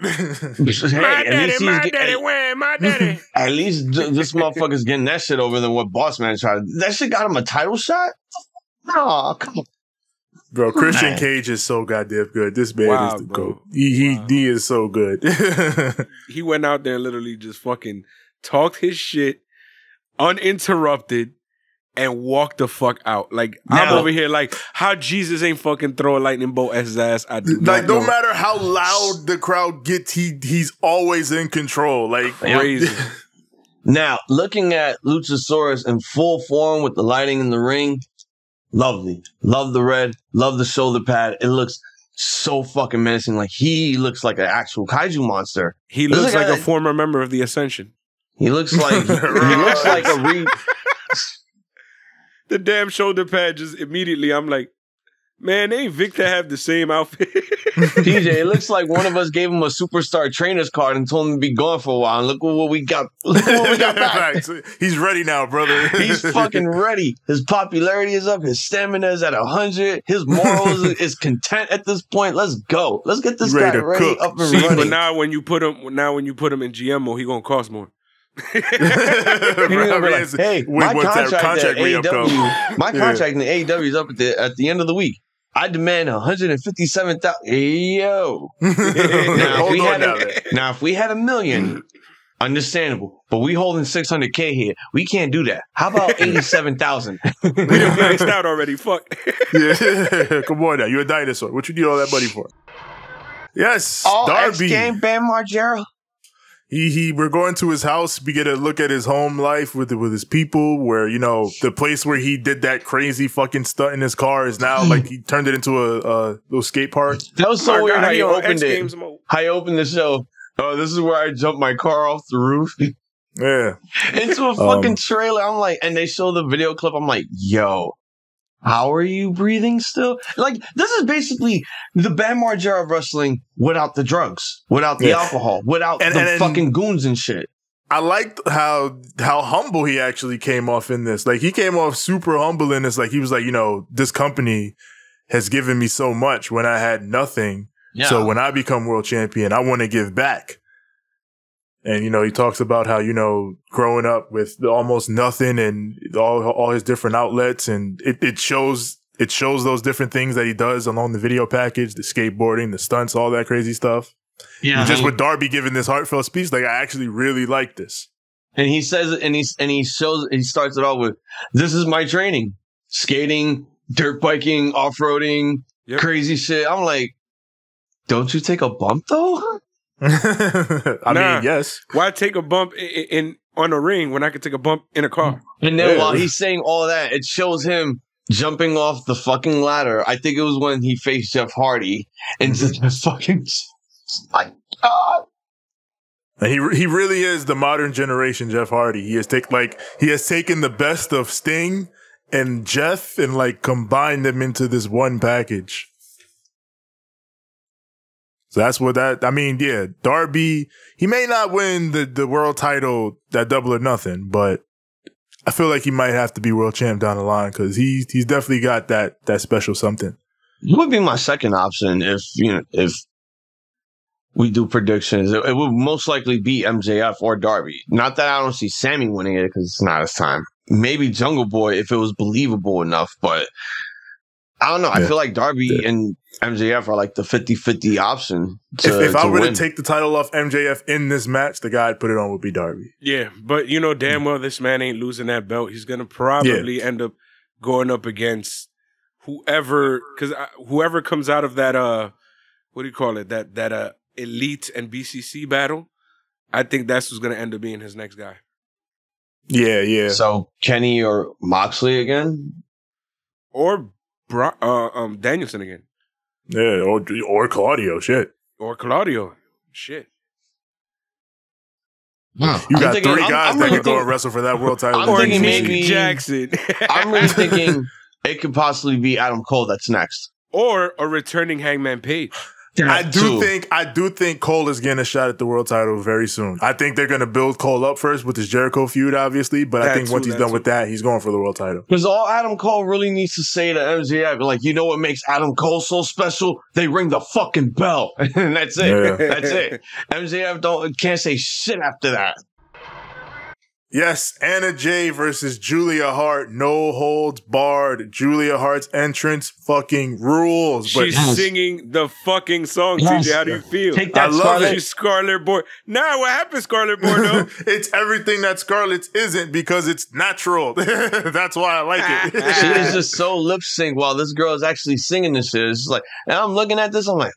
Speaker 2: My daddy.
Speaker 4: At least this motherfucker's getting that shit over than what boss man tried. That shit got him a title shot? No, come on.
Speaker 3: Bro, Christian Cage is so goddamn good. This man is the GOAT. He is so good.
Speaker 2: He went out there and literally just fucking talked his shit uninterrupted and walked the fuck out. Like, I'm over here like, how Jesus ain't fucking throw a lightning bolt at his ass, I do not know.
Speaker 3: No matter how loud the crowd gets, he's always in control. Like,
Speaker 2: crazy.
Speaker 4: Now, looking at Luchasaurus in full form with the lighting in the ring, lovely. Love the red. Love the shoulder pad. It looks so fucking menacing. Like, he looks like an actual kaiju monster.
Speaker 2: He looks like a former member of the Ascension.
Speaker 4: He looks like the
Speaker 2: damn shoulder pad just immediately, I'm like, Man, ain't Victor have the same outfit?
Speaker 4: TJ, it looks like one of us gave him a superstar trainer's card and told him to be gone for a while. And look what we got. Look what we got back.
Speaker 3: He's ready now, brother.
Speaker 4: He's fucking ready. His popularity is up. His stamina is at 100. His morals is content at this point. Let's go. Let's get this guy ready up and running.
Speaker 2: But now when you put him in GM mode, he gonna cost more.
Speaker 4: Hey, my contract in AEW is up at the end of the week. I demand 157,000. Yo. Now, if we had $1 million, understandable. But we holding 600K here. We can't do that. How about 87,000?
Speaker 2: We done maxed out already. Fuck.
Speaker 3: Yeah. Come on now. You're a dinosaur. What you need all that money for? Yes. Darby.
Speaker 4: X-Game, Bam Margera.
Speaker 3: We're going to his house. We get a look at his home life with his people, where, you know, the place where he did that crazy fucking stunt in his car is now like he turned it into a little skate park.
Speaker 4: That was so weird how you opened it. How you opened the show. Oh, this is where I jumped my car off the roof.
Speaker 3: Yeah.
Speaker 4: Into a fucking trailer. I'm like, and they show the video clip. I'm like, yo, how are you breathing still? Like, this is basically the Bam Margera of wrestling without the drugs, without the alcohol, without the fucking goons and shit.
Speaker 3: I liked how humble he actually came off in this. Like, he came off super humble in this. Like, he was like, you know, this company has given me so much when I had nothing. Yeah. So when I become world champion, I want to give back. And, you know, he talks about how, you know, growing up with almost nothing and all his different outlets. And it shows those different things that he does along the video package, the skateboarding, the stunts, all that crazy stuff. Yeah. And just with Darby giving this heartfelt speech, like, I actually really like this.
Speaker 4: And he says it, and he starts it off with, this is my training. Skating, dirt biking, off-roading, crazy shit. I'm like, don't you take a bump though?
Speaker 3: I mean, yes.
Speaker 2: Why take a bump on a ring when I could take a bump in a car?
Speaker 4: And then while he's saying all that, it shows him jumping off the fucking ladder. I think it was when he faced Jeff Hardy into the fucking. My God.
Speaker 3: And he really is the modern generation Jeff Hardy. He has taken the best of Sting and Jeff and like combined them into this one package. So that's what Darby, he may not win the world title at Double or Nothing, but I feel like he might have to be world champ down the line because he's definitely got that special something.
Speaker 4: He would be my second option if we do predictions. It would most likely be MJF or Darby. Not that I don't see Sammy winning it because it's not his time. Maybe Jungle Boy if it was believable enough, but I don't know. I feel like Darby and MJF are like the 50-50 option.
Speaker 3: If I were to take the title off MJF in this match, the guy I'd put it on would be Darby.
Speaker 2: Yeah, but you know damn well this man ain't losing that belt. He's going to probably end up going up against whoever, because whoever comes out of that, what do you call it, that Elite and BCC battle, I think that's who's going to end up being his next guy.
Speaker 3: Yeah.
Speaker 4: So Kenny or Moxley again?
Speaker 2: Or Danielson again.
Speaker 3: Yeah, or Claudio, shit.
Speaker 2: Or Claudio, shit.
Speaker 3: You got three guys that can go and wrestle for that world title.
Speaker 4: I'm thinking maybe
Speaker 2: Jackson.
Speaker 4: I'm really thinking it could possibly be Adam Cole that's next.
Speaker 2: Or a returning Hangman Page.
Speaker 3: I do think Cole is getting a shot at the world title very soon. I think they're going to build Cole up first with his Jericho feud, obviously. But I think once he's done with that, he's going for the world title.
Speaker 4: Because all Adam Cole really needs to say to MJF, like, you know what makes Adam Cole so special? They ring the fucking bell. And that's it. Yeah. That's it. MJF can't say shit after that.
Speaker 3: Yes, Anna Jay versus Julia Hart. No holds barred. Julia Hart's entrance fucking rules.
Speaker 2: She's singing the fucking song, TJ. How do you feel?
Speaker 4: Take that,
Speaker 2: I love it. She's Scarlet Bordeaux. Nah, what happened, Scarlet Bordeaux?
Speaker 3: It's everything that Scarlett's isn't because it's natural. That's why I like it.
Speaker 4: She is just so lip sync while this girl is actually singing this shit. It's just like, and I'm looking at this, I'm like,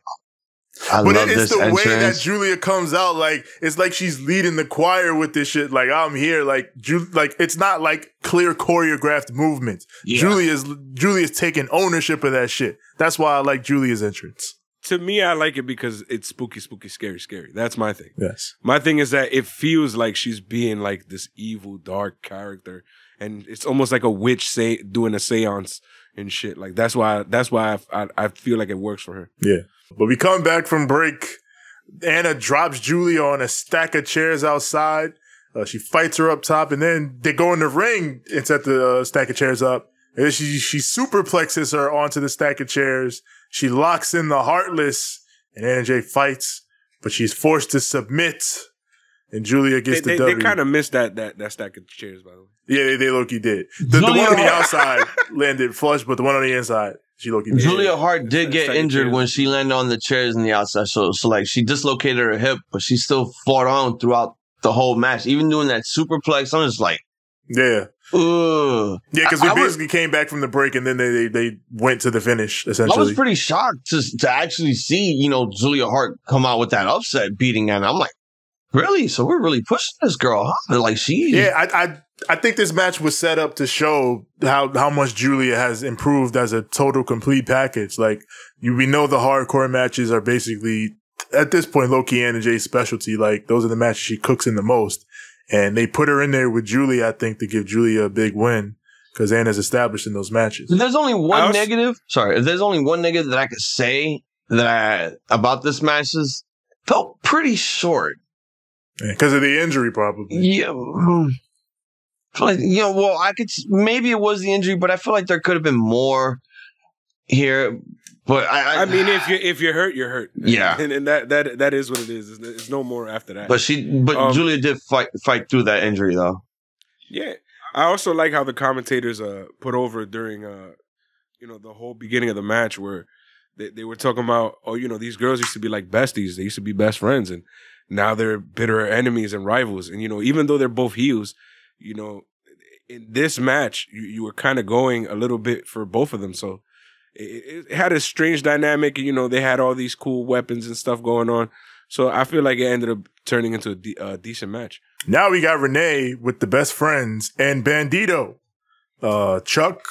Speaker 3: but it's the way that Julia comes out, like it's like she's leading the choir with this shit. Like I'm here, like it's not like clear choreographed movements. Yeah. Julia's taking ownership of that shit. That's why I like Julia's entrance.
Speaker 2: To me, I like it because it's spooky, spooky, scary, scary. That's my thing.
Speaker 3: Yes.
Speaker 2: My thing is that it feels like she's being like this evil, dark character, and it's almost like a witch doing a seance and shit. Like that's why I feel like it works for her.
Speaker 3: Yeah. But we come back from break. Anna drops Julia on a stack of chairs outside. She fights her up top, and then they go in the ring and set the stack of chairs up. And then she superplexes her onto the stack of chairs. She locks in the Heartless, and Anna Jay fights, but she's forced to submit. And Julia gets the W.
Speaker 2: They kind of missed that stack of chairs, by the way.
Speaker 3: Yeah, they low-key did. The one on the outside landed flush, but the one on the inside, she low-key did.
Speaker 4: Julia Hart did get injured when she landed on the chairs in the outside. So like she dislocated her hip, but she still fought on throughout the whole match. Even doing that superplex, I'm just like,
Speaker 3: yeah.
Speaker 4: Ugh.
Speaker 3: Yeah, because we basically came back from the break and then they went to the finish, essentially.
Speaker 4: I was pretty shocked to actually see, Julia Hart come out with that upset beating Anna. I'm like, really? So we're really pushing this girl, huh? Like
Speaker 3: Yeah, I think this match was set up to show how much Julia has improved as a total complete package. Like we know the hardcore matches are basically at this point low-key Anna Jay's specialty. Like those are the matches she cooks in the most. And they put her in there with Julia, I think, to give Julia a big win because Anna's established in those matches.
Speaker 4: If there's only one negative, if there's only one negative that I could say about this match is felt pretty short.
Speaker 3: Because of the injury, probably.
Speaker 4: Yeah. Like, maybe it was the injury, but I feel like there could have been more here. But I
Speaker 2: mean, if you're hurt, you're hurt.
Speaker 4: Yeah,
Speaker 2: and that is what it is. There's no more after that.
Speaker 4: But Julia did fight through that injury though.
Speaker 2: Yeah, I also like how the commentators put over during the whole beginning of the match where they were talking about these girls used to be like besties. They used to be best friends, and now they're bitter enemies and rivals. And even though they're both heels, in this match you were kind of going a little bit for both of them. So. It had a strange dynamic. They had all these cool weapons and stuff going on. So I feel like it ended up turning into a decent match.
Speaker 3: Now we got Renee with the best friends and Bandido. Chuck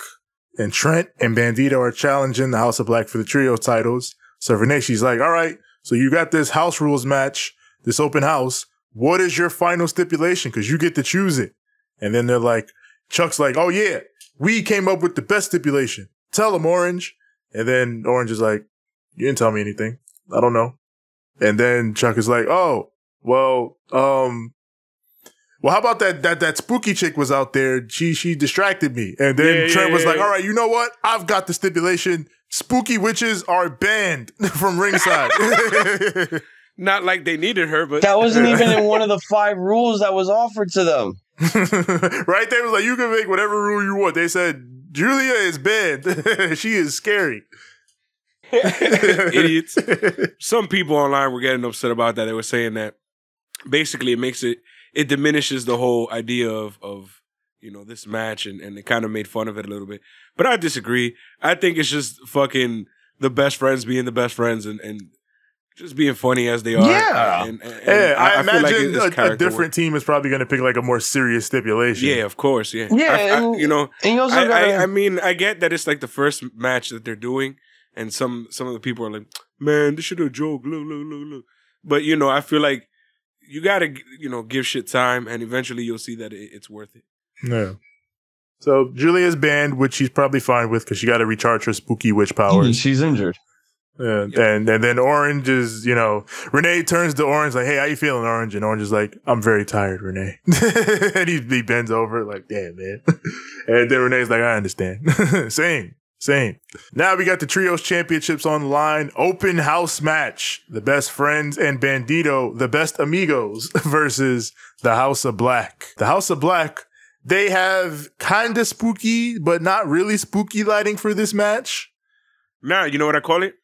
Speaker 3: and Trent and Bandido are challenging the House of Black for the trio titles. So Renee, she's like, all right, so you got this house rules match, this open house. What is your final stipulation? Because you get to choose it. And then they're like, Chuck's like, oh yeah, we came up with the best stipulation. Tell him, Orange. And then Orange is like, you didn't tell me anything. I don't know. And then Chuck is like, oh, well, how about that spooky chick was out there. She distracted me. And then Trent was like, all right, you know what? I've got the stipulation. Spooky witches are banned from ringside.
Speaker 2: Not like they needed her, but
Speaker 4: that wasn't even in one of the 5 rules that was offered to them.
Speaker 3: Right there was like, you can make whatever rule you want. They said, Julia is bad. She is scary.
Speaker 2: Idiots. Some people online were getting upset about that. They were saying that basically it diminishes the whole idea of this match and they kind of made fun of it a little bit. But I disagree. I think it's just fucking the best friends being the best friends and just being funny as they are.
Speaker 3: Yeah.
Speaker 2: And
Speaker 3: I
Speaker 2: imagine
Speaker 3: feel like a different team is probably going to pick like a more serious stipulation.
Speaker 2: Yeah, of course. Yeah.
Speaker 4: Yeah.
Speaker 2: and you also
Speaker 4: I
Speaker 2: mean, I get that it's like the first match that they're doing. And some of the people are like, man, this should have a joke. Look. But, I feel like you got to, give shit time. And eventually you'll see that it's worth it.
Speaker 3: Yeah. So Julia's banned, which she's probably fine with because she got to recharge her spooky witch powers.
Speaker 4: She's injured.
Speaker 3: Yeah, and then Orange is, Renee turns to Orange like, hey, how you feeling, Orange? And Orange is like, I'm very tired, Renee. And he bends over like, damn, man. And then Renee's like, I understand. Same. Now we got the Trios Championships on the line. Open house match. The Best Friends and Bandido, the Best Amigos versus the House of Black. The House of Black, they have kind of spooky, but not really spooky lighting for this match.
Speaker 2: Now, you know what I call it?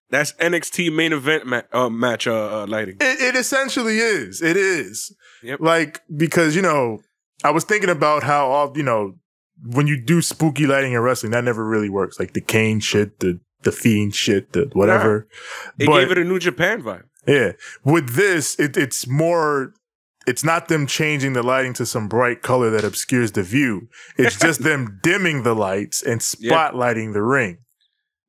Speaker 2: That's NXT main event match lighting.
Speaker 3: It essentially is. It is.
Speaker 2: Yep.
Speaker 3: Like, because, I was thinking about how, all when you do spooky lighting in wrestling, that never really works. Like the Kane shit, the Fiend shit, the whatever.
Speaker 2: It gave it a New Japan vibe.
Speaker 3: Yeah. With this, it's more... It's not them changing the lighting to some bright color that obscures the view. It's just them dimming the lights and spotlighting the ring.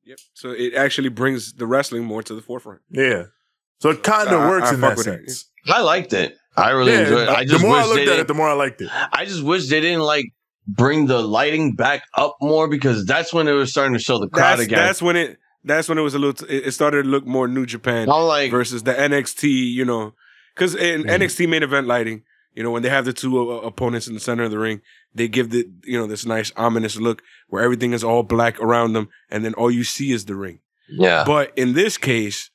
Speaker 2: Yep. So it actually brings the wrestling more to the forefront.
Speaker 3: Yeah. So it kind of works in that sense.
Speaker 4: I liked it. I really enjoyed it.
Speaker 3: The more I looked at it, the more I liked it.
Speaker 4: I just wish they didn't like bring the lighting back up more, because that's when it was starting to show the crowd again.
Speaker 2: That's when it was a little. It started to look more New Japan versus the NXT. Because in NXT main event lighting, when they have the two opponents in the center of the ring, they give this nice ominous look where everything is all black around them, and then all you see is the ring.
Speaker 4: Yeah.
Speaker 2: But in this case,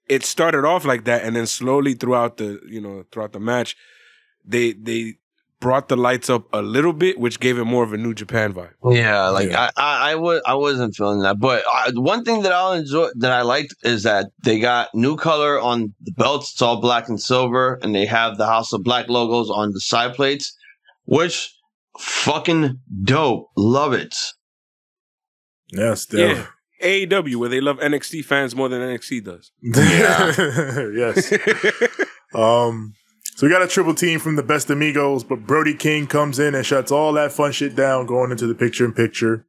Speaker 2: it started off like that, and then slowly throughout the match, they brought the lights up a little bit, which gave it more of a New Japan vibe.
Speaker 4: Yeah, I wasn't feeling that, but one thing that I liked is that they got new color on the belts. It's all black and silver, and they have the House of Black logos on the side plates, which fucking dope. Love it.
Speaker 3: Yes,
Speaker 2: yeah. AEW, where they love NXT fans more than NXT does.
Speaker 3: Yeah. Yes. So we got a triple team from the Best Amigos, but Brody King comes in and shuts all that fun shit down going into the picture-in-picture.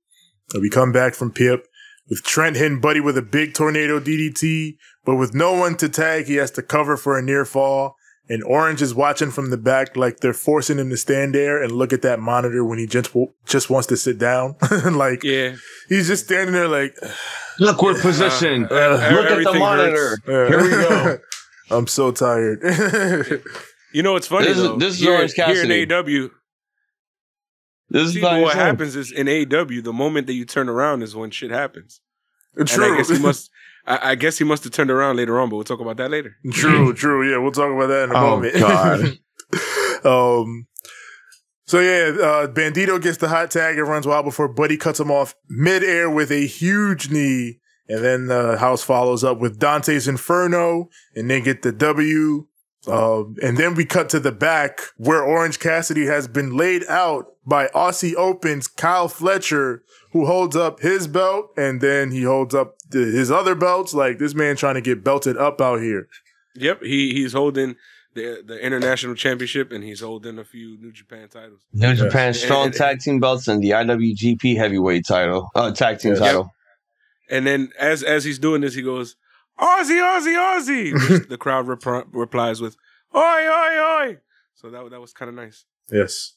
Speaker 3: We come back from Pip with Trent hitting Buddy with a big tornado DDT, but with no one to tag, he has to cover for a near fall. And Orange is watching from the back like they're forcing him to stand there and look at that monitor when he just wants to sit down. He's just standing there like...
Speaker 4: Awkward position. Look at the monitor. Here we go.
Speaker 3: I'm so tired.
Speaker 2: It's funny
Speaker 4: this is Orange Cassidy.
Speaker 2: Here in AEW. What happens is in AEW, the moment that you turn around is when shit happens.
Speaker 3: True.
Speaker 2: And I guess he must have turned around later on, but we'll talk about that later.
Speaker 3: True. Yeah, we'll talk about that in a moment.
Speaker 4: God.
Speaker 3: Bandido gets the hot tag and runs wild before Buddy cuts him off midair with a huge knee. And then the House follows up with Dante's Inferno, and they get the W. And then we cut to the back where Orange Cassidy has been laid out by Aussie Open's Kyle Fletcher, who holds up his belt, and then he holds up his other belts. Like, this man trying to get belted up out here.
Speaker 2: Yep, he's holding the international championship, and he's holding a few New Japan titles.
Speaker 4: New Japan strong tag team belts and the IWGP heavyweight title, tag team title.
Speaker 2: And then as he's doing this, he goes, Aussie, Aussie, Aussie. Which the crowd replies with, oi, oi, oi. So that was kind of nice.
Speaker 3: Yes.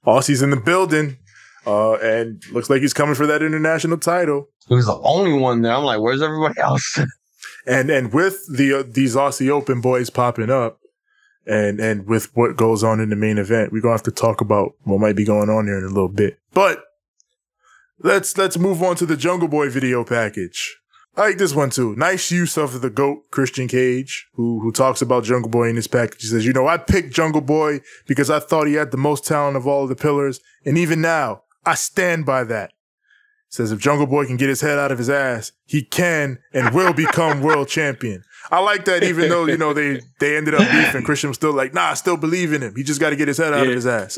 Speaker 3: Aussie's in the building. And looks like he's coming for that international title.
Speaker 4: He was the only one there. I'm like, where's everybody else?
Speaker 3: And with these Aussie Open boys popping up, and with what goes on in the main event, we're gonna have to talk about what might be going on here in a little bit. But let's move on to the Jungle Boy video package. I like this one too. Nice use of the GOAT, Christian Cage, who talks about Jungle Boy in his package. He says, I picked Jungle Boy because I thought he had the most talent of all of the pillars. And even now, I stand by that. Says if Jungle Boy can get his head out of his ass, he can and will become world champion. I like that, even though, they ended up beefing. Christian was still like, I still believe in him. He just got to get his head out of his ass.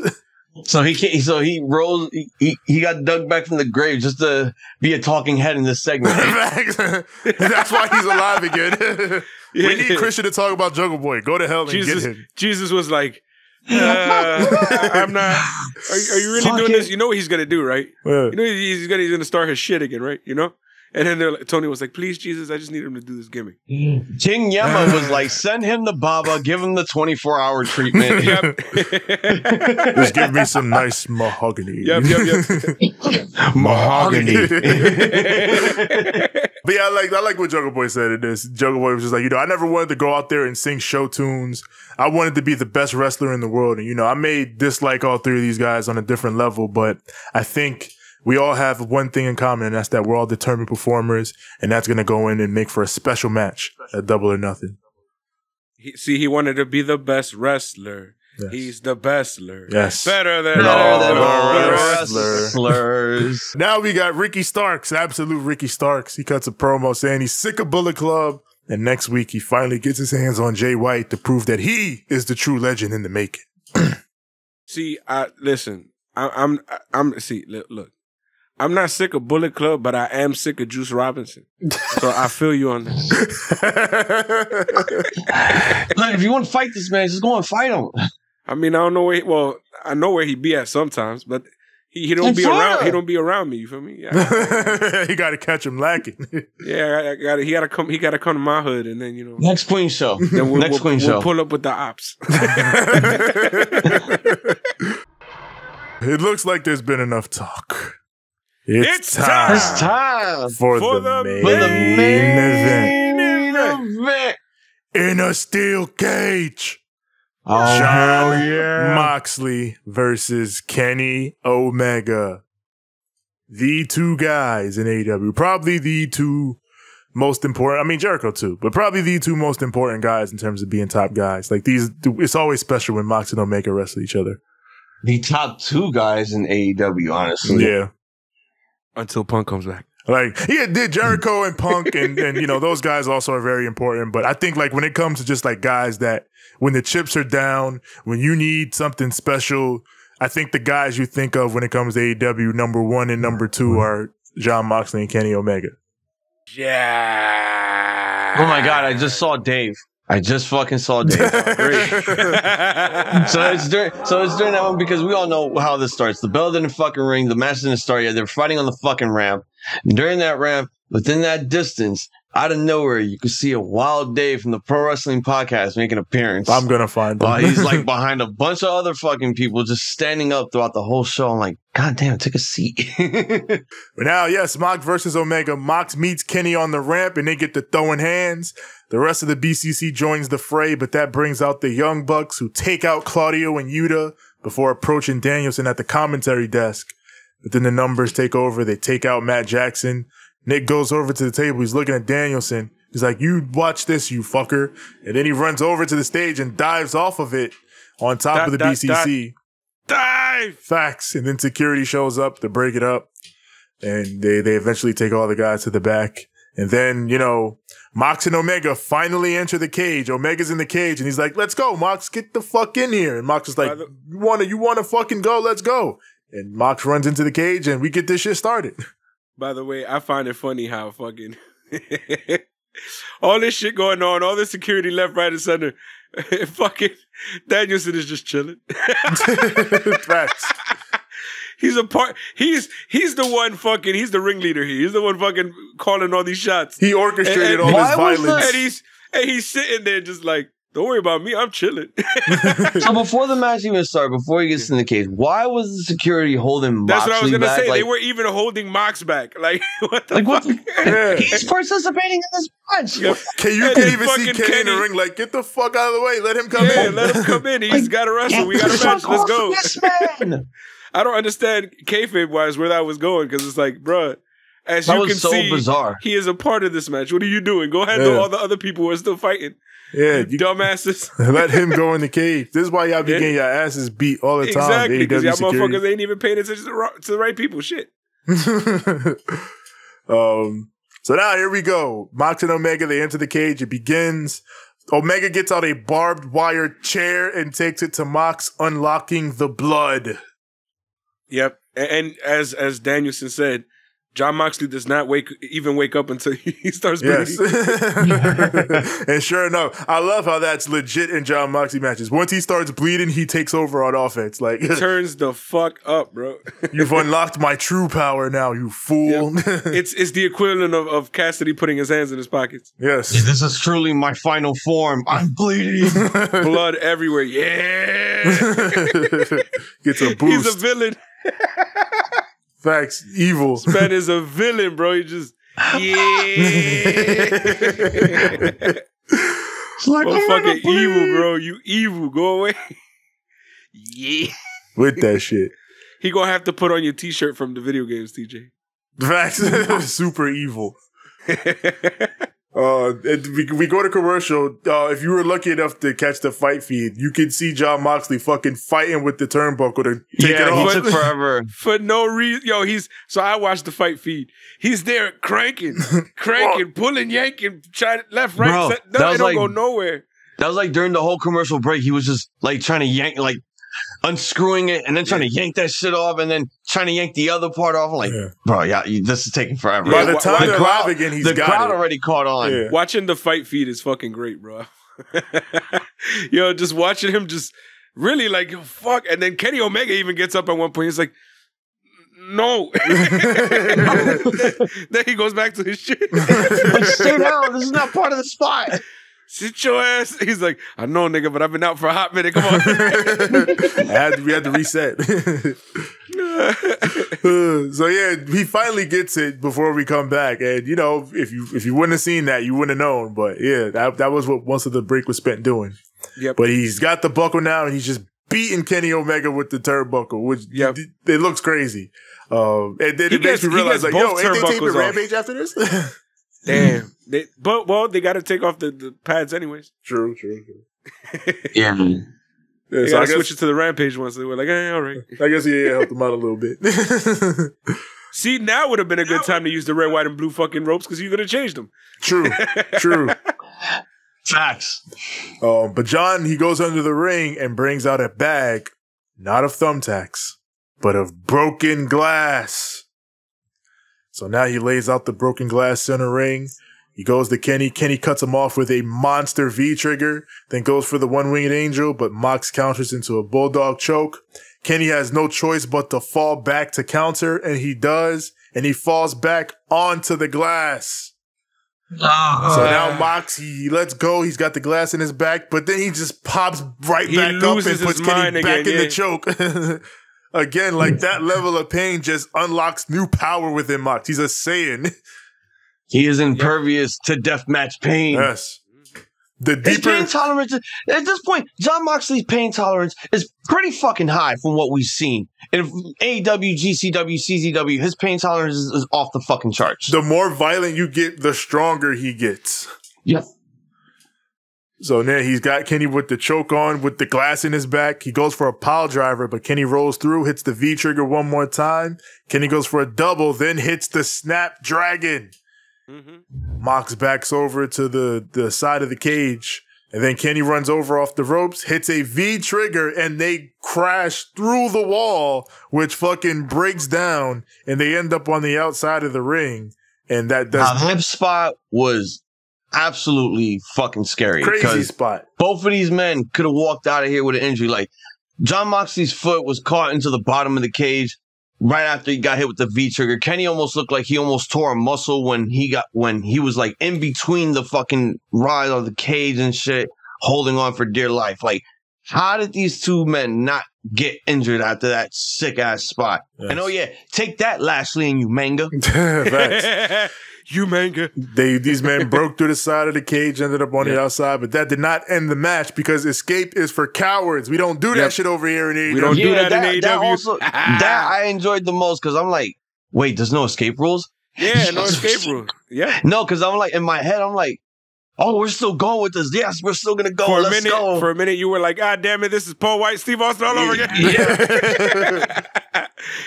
Speaker 4: So he rose. He got dug back from the grave just to be a talking head in this segment.
Speaker 3: That's why he's alive again. We need Christian to talk about Jungle Boy. Go to hell and get him.
Speaker 2: Jesus was like, I'm not. Are you really doing this? You know what he's gonna do, right?
Speaker 3: Yeah.
Speaker 2: He's gonna start his shit again, right? And then Tony was like, please, Jesus, I just need him to do this gimmick.
Speaker 4: King Yema was like, send him the Baba, give him the 24-hour treatment.
Speaker 3: Just give me some nice mahogany.
Speaker 2: Yep.
Speaker 4: Mahogany.
Speaker 3: But yeah, I like what Jungle Boy said in this. Jungle Boy was just like, I never wanted to go out there and sing show tunes. I wanted to be the best wrestler in the world. And, I may dislike all three of these guys on a different level, but I think we all have one thing in common, and that's that we're all determined performers, and that's going to go in and make for a special match at Double or Nothing.
Speaker 2: He wanted to be the best wrestler. Yes. He's the bestler.
Speaker 3: Yes.
Speaker 2: Better than all the
Speaker 4: wrestlers.
Speaker 3: Now we got Ricky Starks, absolute Ricky Starks. He cuts a promo saying he's sick of Bullet Club, and next week he finally gets his hands on Jay White to prove that he is the true legend in the making.
Speaker 2: See, listen. Look. I'm not sick of Bullet Club, but I am sick of Juice Robinson. So I feel you on that.
Speaker 4: Look, if you want to fight this man, just go and fight him.
Speaker 2: I mean, I don't know I know where he be at sometimes, but He don't be around. He don't be around me. You feel me? Yeah.
Speaker 3: You got to catch him lacking.
Speaker 2: Yeah, he got to come. He got to come to my hood, and then
Speaker 4: next Queen show.
Speaker 2: Then
Speaker 4: we'll
Speaker 2: pull up with the ops.
Speaker 3: It looks like there's been enough talk. It's time.
Speaker 4: It's time
Speaker 3: for the main event. In a steel cage.
Speaker 4: Oh,
Speaker 3: Jon
Speaker 4: yeah.
Speaker 3: Moxley versus Kenny Omega. The two guys in AEW. Probably the two most important. I mean, Jericho too, but probably the two most important guys in terms of being top guys. Like these, it's always special when Mox and Omega wrestle each other.
Speaker 4: The top two guys in AEW, honestly.
Speaker 3: Yeah.
Speaker 2: Until Punk comes back.
Speaker 3: Like, yeah, did Jericho and Punk and those guys also are very important. But I think like when it comes to just like guys that when the chips are down, when you need something special, I think the guys you think of when it comes to AEW, number 1 and number 2 are Jon Moxley and Kenny Omega.
Speaker 2: Yeah.
Speaker 4: Oh my God, I just saw Dave. I just fucking saw Dave. Great. So it's during that one because we all know how this starts. The bell didn't fucking ring. The match didn't start yet. They're fighting on the fucking ramp. And during that ramp, within that distance, out of nowhere, you could see a Wild Dave from the Pro Wrestling Podcast make an appearance.
Speaker 3: I'm gonna find him.
Speaker 4: He's like behind a bunch of other fucking people just standing up throughout the whole show. I'm like, God damn, take a seat.
Speaker 3: But now, yes, Mox versus Omega. Mox meets Kenny on the ramp and they get to throwing hands. The rest of the BCC joins the fray, but that brings out the Young Bucks who take out Claudio and Yuta before approaching Danielson at the commentary desk. But then the numbers take over. They take out Matt Jackson. Nick goes over to the table. He's looking at Danielson. He's like, you watch this, you fucker. And then he runs over to the stage and dives off of it on top of the BCC.
Speaker 2: Dive!
Speaker 3: Facts. And then security shows up to break it up. And they eventually take all the guys to the back. And then, Mox and Omega finally enter the cage. Omega's in the cage and he's like, let's go, Mox, get the fuck in here. And Mox is like, you wanna fucking go? Let's go. And Mox runs into the cage and we get this shit started.
Speaker 2: By the way, I find it funny how fucking all this shit going on, all the security left, right, and center. Fucking Danielson is just chilling.
Speaker 3: Facts.
Speaker 2: He's the one fucking, he's the ringleader here. He's the one fucking calling all these shots.
Speaker 3: He orchestrated all this violence.
Speaker 2: And he's sitting there just like, don't worry about me, I'm chilling.
Speaker 4: So before the match even started, before he gets in the cage, why was the security holding Moxley back?
Speaker 2: That's what I was gonna say. Like, they were even holding Mox back. Like, what the fuck?
Speaker 3: Yeah.
Speaker 4: He's participating in this match.
Speaker 2: Yep.
Speaker 3: You can even see Kenny in the ring like, get the fuck out of the way. Let him come in.
Speaker 2: Yeah, let him come in. He's got to wrestle. We got a match. Let's go.
Speaker 4: Yes, man.
Speaker 2: I don't understand kayfabe-wise where that was going because it's like, bruh, as you can see,
Speaker 4: bizarre.
Speaker 2: He is a part of this match. What are you doing? Go handle all the other people who are still fighting.
Speaker 3: Yeah,
Speaker 2: you dumbasses.
Speaker 3: Let him go in the cage. This is why y'all be getting your asses beat all the time.
Speaker 2: Exactly, because y'all motherfuckers ain't even paying attention to the right people. Shit.
Speaker 3: So now here we go. Mox and Omega, they enter the cage. It begins. Omega gets out a barbed wire chair and takes it to Mox, unlocking the blood.
Speaker 2: Yep. And as Danielson said, Jon Moxley does not wake up until he starts bleeding.
Speaker 3: Yes. And sure enough, I love how that's legit in Jon Moxley matches. Once he starts bleeding, he takes over on offense. Like,
Speaker 2: he turns the fuck up, bro.
Speaker 3: You've unlocked my true power now, you fool.
Speaker 2: Yep. It's the equivalent of Cassidy putting his hands in his pockets.
Speaker 3: Yes.
Speaker 4: This is truly my final form. I'm bleeding.
Speaker 2: Blood everywhere. Yeah.
Speaker 3: Gets a boost.
Speaker 2: He's a villain.
Speaker 3: Facts. Evil.
Speaker 2: This man is a villain, bro. He just,
Speaker 4: It's like,
Speaker 2: fucking evil, bro. You evil. Go away. Yeah.
Speaker 3: With that shit.
Speaker 2: He gonna have to put on your t-shirt from the video games, TJ.
Speaker 3: Facts. Super evil. We go to commercial. If you were lucky enough to catch the fight feed, you could see Jon Moxley fucking fighting with the turnbuckle to take it off.
Speaker 4: He took forever.
Speaker 2: For no reason. Yo, so I watched the fight feed. He's there cranking, pulling, yanking, trying left, right.
Speaker 4: Bro,
Speaker 2: It don't go nowhere.
Speaker 4: That was like during the whole commercial break. He was just like trying to yank, like unscrewing it and then trying to yank that shit off and then trying to yank the other part off. I'm like, bro, this is taking forever.
Speaker 3: By the time they're live again,
Speaker 4: the crowd already caught on.
Speaker 3: Yeah.
Speaker 2: Watching the fight feed is fucking great, bro. Yo, just watching him just really like, fuck. And then Kenny Omega even gets up at one point. He's like, no. Then he goes back to his shit.
Speaker 4: Like, stay down. This is not part of the spot.
Speaker 2: Sit your ass. He's like, I know, nigga, but I've been out for a hot minute. Come on.
Speaker 3: We had to reset. So yeah, he finally gets it before we come back. And you know, if you wouldn't have seen that, you wouldn't have known. But yeah, that was what most of the break was spent doing.
Speaker 2: Yep.
Speaker 3: But he's got the buckle now, and he's just beating Kenny Omega with the turnbuckle, which it looks crazy. And then it makes me realize, like, yo, ain't they taking the Rampage after this?
Speaker 2: Damn. They got to take off the pads anyways.
Speaker 3: True.
Speaker 2: Yeah. They
Speaker 3: So
Speaker 2: got to switch it to the Rampage ones. They were like, all right.
Speaker 3: I guess he helped them out a little bit.
Speaker 2: See, now would have been a good time to use the red, white, and blue fucking ropes because you could have changed them.
Speaker 3: True.
Speaker 4: Facts.
Speaker 3: But John, he goes under the ring and brings out a bag, not of thumbtacks, but of broken glass. So now he lays out the broken glass center ring. He goes to Kenny. Kenny cuts him off with a monster V-trigger, then goes for the one-winged angel, but Mox counters into a bulldog choke. Kenny has no choice but to fall back to counter, and he does, and he falls back onto the glass. So now Mox, he lets go. He's got the glass in his back, but then he just pops back up and puts Kenny back in the choke. Again, like that level of pain just unlocks new power within Mox. He's a Saiyan.
Speaker 4: He is impervious to deathmatch pain.
Speaker 3: Yes.
Speaker 4: His pain tolerance, at this point, Jon Moxley's pain tolerance is pretty fucking high from what we've seen. In AEW, GCW, CZW, his pain tolerance is off the fucking charts.
Speaker 3: The more violent you get, the stronger he gets.
Speaker 4: Yep.
Speaker 3: So now he's got Kenny with the choke on, with the glass in his back. He goes for a pile driver, but Kenny rolls through, hits the V-trigger one more time. Kenny goes for a double, then hits the Snapdragon. Mox backs over to the side of the cage, and then Kenny runs over off the ropes, hits a V-trigger, and they crash through the wall, which fucking breaks down, and they end up on the outside of the ring. And that
Speaker 4: spot was absolutely fucking scary.
Speaker 3: Crazy spot.
Speaker 4: Both of these men could have walked out of here with an injury. Like, Jon Moxley's foot was caught into the bottom of the cage right after he got hit with the V-trigger. Kenny almost looked like he almost tore a muscle when he was like in between the fucking ride of the cage and shit, holding on for dear life. Like, how did these two men not get injured after that sick ass spot? Yes. And take that, Lashley and Umanga.
Speaker 2: Umanga.
Speaker 3: These men broke through the side of the cage, ended up on the outside, but that did not end the match because escape is for cowards. We don't do that shit over here in AEW.
Speaker 2: We don't do that in AEW.
Speaker 4: That I enjoyed the most because I'm like, wait, there's no escape rules?
Speaker 2: Yeah, no escape rules. Yeah.
Speaker 4: No, because I'm like, in my head, I'm like, oh, we're still going with this. Yes, we're still going to go. Let's go.
Speaker 2: For a minute, you were like, God damn it, this is Paul White, Steve Austin all over again.
Speaker 4: Yeah.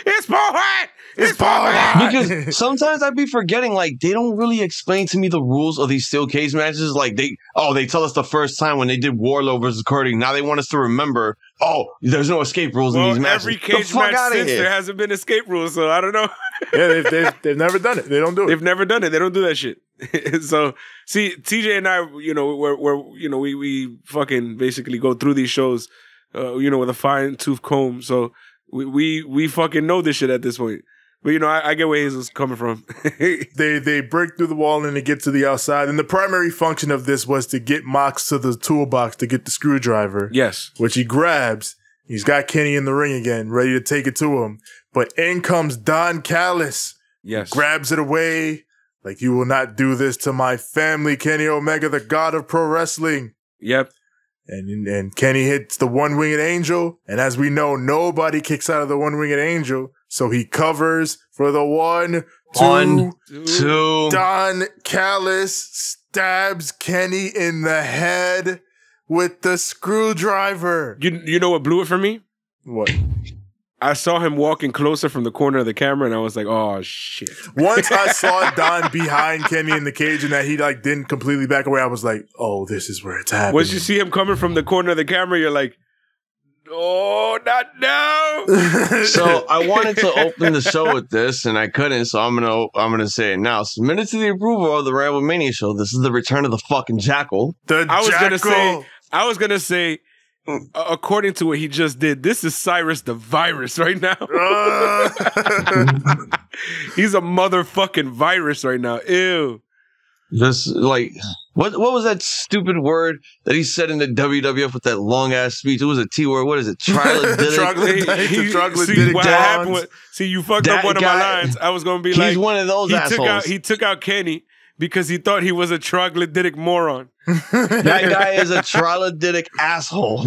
Speaker 2: It's Paul White. It's Paul White.
Speaker 4: Because sometimes I'd be forgetting, like, they don't really explain to me the rules of these steel cage matches. Like, they tell us the first time when they did Warlow versus Cody. Now they want us to remember, there's no escape rules in these matches.
Speaker 2: Every cage match since there hasn't been escape rules, so I don't know.
Speaker 3: Yeah, they've never done it. They don't do it.
Speaker 2: They've never done it. They don't do that shit. So, see, TJ and I, we fucking basically go through these shows, with a fine-tooth comb. So we fucking know this shit at this point. But, I get where Hazel's coming from.
Speaker 3: They break through the wall and they get to the outside. And the primary function of this was to get Mox to the toolbox to get the screwdriver.
Speaker 2: Yes.
Speaker 3: Which he grabs. He's got Kenny in the ring again, ready to take it to him. But in comes Don Callis.
Speaker 2: Yes.
Speaker 3: Grabs it away. Like, you will not do this to my family, Kenny Omega, the god of pro wrestling.
Speaker 2: Yep.
Speaker 3: And Kenny hits the one-winged angel. And as we know, nobody kicks out of the one-winged angel. So he covers for the 1, 2. Don Callis stabs Kenny in the head with the screwdriver.
Speaker 2: You know what blew it for me?
Speaker 3: What?
Speaker 2: I saw him walking closer from the corner of the camera, and I was like, "Oh shit!"
Speaker 3: Once I saw Don behind Kenny in the cage, and that he didn't completely back away, I was like, "Oh, this is where it's happening."
Speaker 2: Once you see him coming from the corner of the camera, you're like, "Oh, not now!"
Speaker 4: So I wanted to open the show with this, and I couldn't. So I'm gonna say it now. Submitted to the approval of the Ramblemania show. This is the return of the fucking Jackal.
Speaker 3: I was gonna say
Speaker 2: according to what he just did, this is Cyrus the Virus right now. He's a motherfucking virus right now. Ew.
Speaker 4: Just like what was that stupid word that he said in the WWF with that long ass speech? It was a T word. What is it?
Speaker 3: Troglodytic.
Speaker 2: See, you fucked up one of my lines. I was gonna be
Speaker 4: he's
Speaker 2: like,
Speaker 4: one of those assholes.
Speaker 2: He took out Kenny because he thought he was a troglodytic moron.
Speaker 4: That guy is a troglodytic asshole.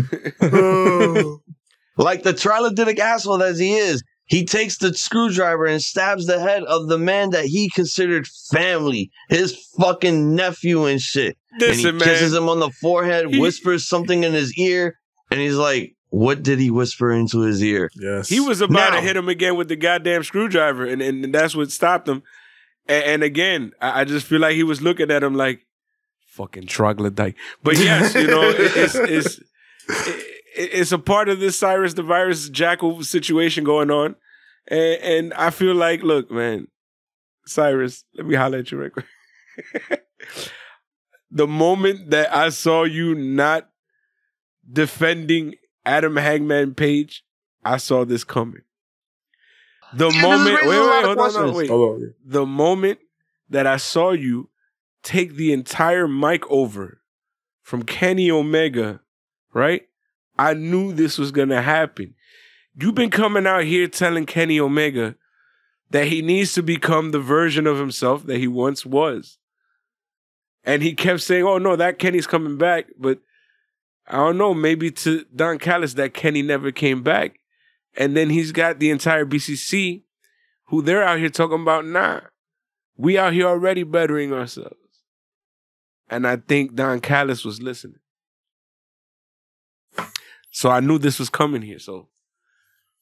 Speaker 4: Like the troglodytic asshole that he is. He takes the screwdriver and stabs the head of the man that he considered family, his fucking nephew and shit. Listen, and he kisses him on the forehead, whispers something in his ear, and he's like, what did he whisper into his ear?
Speaker 3: Yes.
Speaker 2: He was about to hit him again with the goddamn screwdriver, and that's what stopped him. And again, I just feel like he was looking at him like, fucking troglodyte. But yes, you know, it's a part of this Cyrus the Virus Jackal situation going on. And I feel like, look, man, Cyrus, let me holler at you right quick. The moment that I saw you not defending Adam Hangman Page, I saw this coming. The moment that I saw you take the entire mic over from Kenny Omega, right? I knew this was going to happen. You've been coming out here telling Kenny Omega that he needs to become the version of himself that he once was. And he kept saying, oh, no, that Kenny's coming back. But I don't know, maybe to Don Callis that Kenny never came back. And then he's got the entire BCC who they're out here talking about, nah, we out here already bettering ourselves. And I think Don Callis was listening. So I knew this was coming here. So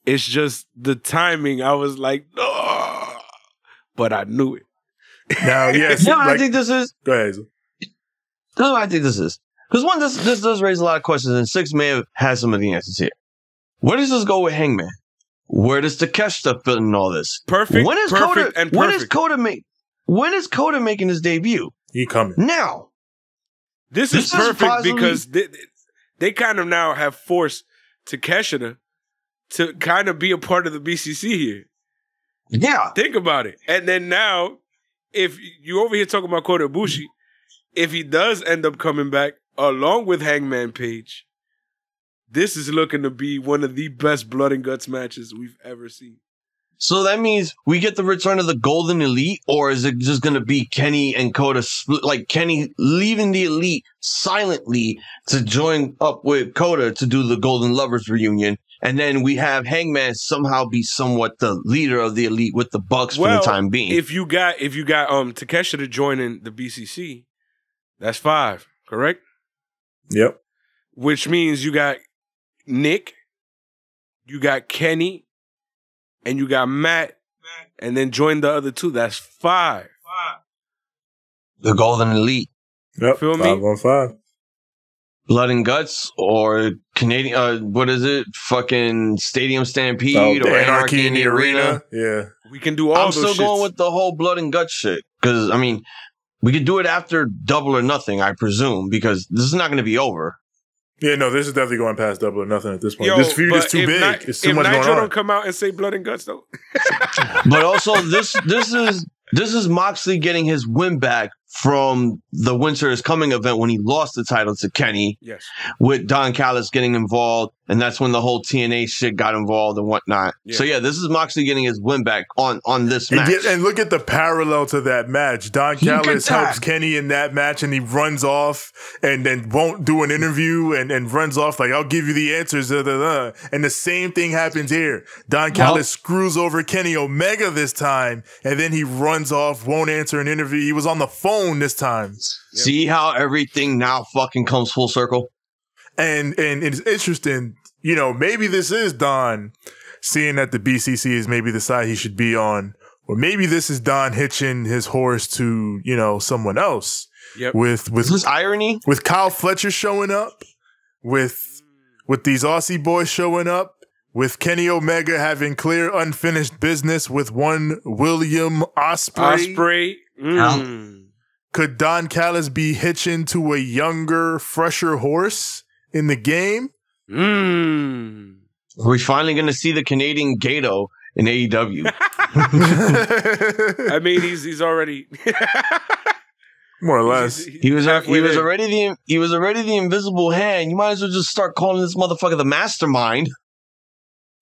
Speaker 2: it's just the timing. I was like, oh, but I knew it.
Speaker 3: Now, yes.
Speaker 4: I think this is.
Speaker 3: Go ahead, Hazel.
Speaker 4: No, I think this is. Because one, this does raise a lot of questions, and Six may have had some of the answers here. Where does this go with Hangman? Where does Takeshita fit in all this?
Speaker 2: Perfect.
Speaker 4: When is Coda making his debut?
Speaker 3: He coming.
Speaker 4: Now.
Speaker 2: This is perfect because they kind of now have forced Takeshita to kind of be a part of the BCC here.
Speaker 4: Yeah.
Speaker 2: Think about it. And then now, if you over here talking about Kota Ibushi, if he does end up coming back along with Hangman Page, this is looking to be one of the best blood and guts matches we've ever seen.
Speaker 4: So that means we get the return of the Golden Elite, or is it just going to be Kenny and Kota split, like Kenny leaving the Elite silently to join up with Kota to do the Golden Lovers reunion, and then we have Hangman somehow be somewhat the leader of the Elite with the Bucks for the time being?
Speaker 2: If you got Takeshita joining the BCC, that's 5, correct?
Speaker 3: Yep.
Speaker 2: Which means you got Nick, you got Kenny, and you got Matt, and then join the other 2. That's 5.
Speaker 4: The Golden Elite.
Speaker 3: Yep.
Speaker 2: Feel me?
Speaker 3: 5 on 5.
Speaker 4: Blood and Guts or Canadian, what is it? Fucking Stadium Stampede or Anarchy in the Arena.
Speaker 3: Yeah.
Speaker 2: We can do all
Speaker 4: I'm
Speaker 2: those
Speaker 4: still going with the whole Blood and Guts shit. Because, I mean, we could do it after Double or Nothing, I presume, because this is not going to be over.
Speaker 3: Yeah, no, this is definitely going past Double or Nothing at this point. This feud is too big. It's too much going on.
Speaker 2: Nitro don't come out and say Blood and Guts, though.
Speaker 4: But also, this is Moxley getting his win back from the Winter is Coming event when he lost the title to Kenny.
Speaker 2: Yes.
Speaker 4: With Don Callis getting involved, and that's when the whole TNA shit got involved and whatnot. Yeah. So yeah, this is Moxley getting his win back on this match.
Speaker 3: And look at the parallel to that match. Don Callis helps Kenny in that match, and he runs off and then won't do an interview and runs off like, I'll give you the answers. And the same thing happens here. Don Callis screws over Kenny Omega this time, and then he runs off, won't answer an interview. He was on the phone this time.
Speaker 4: See how everything now fucking comes full circle?
Speaker 3: And it's interesting, you know, maybe this is Don seeing that the BCC is maybe the side he should be on, or maybe this is Don hitching his horse to, you know, someone else.
Speaker 2: Yep.
Speaker 3: With
Speaker 4: this irony,
Speaker 3: with Kyle Fletcher showing up, with these Aussie boys showing up, with Kenny Omega having clear unfinished business with one William Ospreay. Could Don Callis be hitching to a younger, fresher horse in the game?
Speaker 4: Are we finally going to see the Canadian Gato in AEW?
Speaker 2: I mean, he's already
Speaker 3: more or less.
Speaker 4: He was already the invisible hand. You might as well just start calling this motherfucker the mastermind.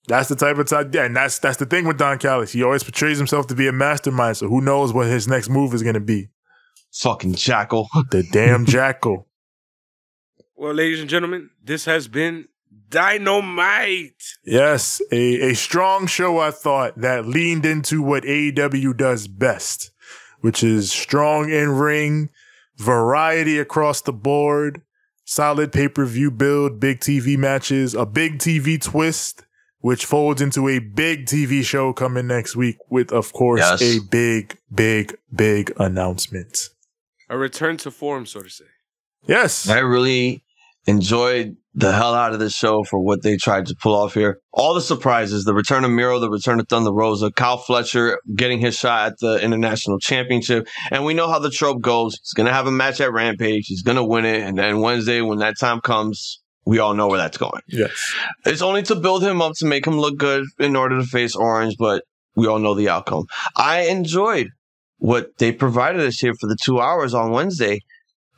Speaker 3: That's the type of time, yeah, and that's the thing with Don Callis. He always portrays himself to be a mastermind, so who knows what his next move is going to be.
Speaker 4: Fucking jackal.
Speaker 3: The damn jackal.
Speaker 2: Well, ladies and gentlemen, this has been Dynamite.
Speaker 3: Yes, a strong show, I thought, that leaned into what AEW does best, which is strong in-ring, variety across the board, solid pay-per-view build, big TV matches, a big TV twist, which folds into a big TV show coming next week with, of course, a big, big, big announcement.
Speaker 2: A return to form, so to say.
Speaker 3: Yes.
Speaker 4: I really enjoyed the hell out of this show for what they tried to pull off here. All the surprises, the return of Miro, the return of Thunder Rosa, Kyle Fletcher getting his shot at the International Championship. And we know how the trope goes. He's going to have a match at Rampage. He's going to win it. And then Wednesday, when that time comes, we all know where that's going.
Speaker 3: Yes.
Speaker 4: It's only to build him up to make him look good in order to face Orange, but we all know the outcome. I enjoyed what they provided us here for the 2 hours on Wednesday.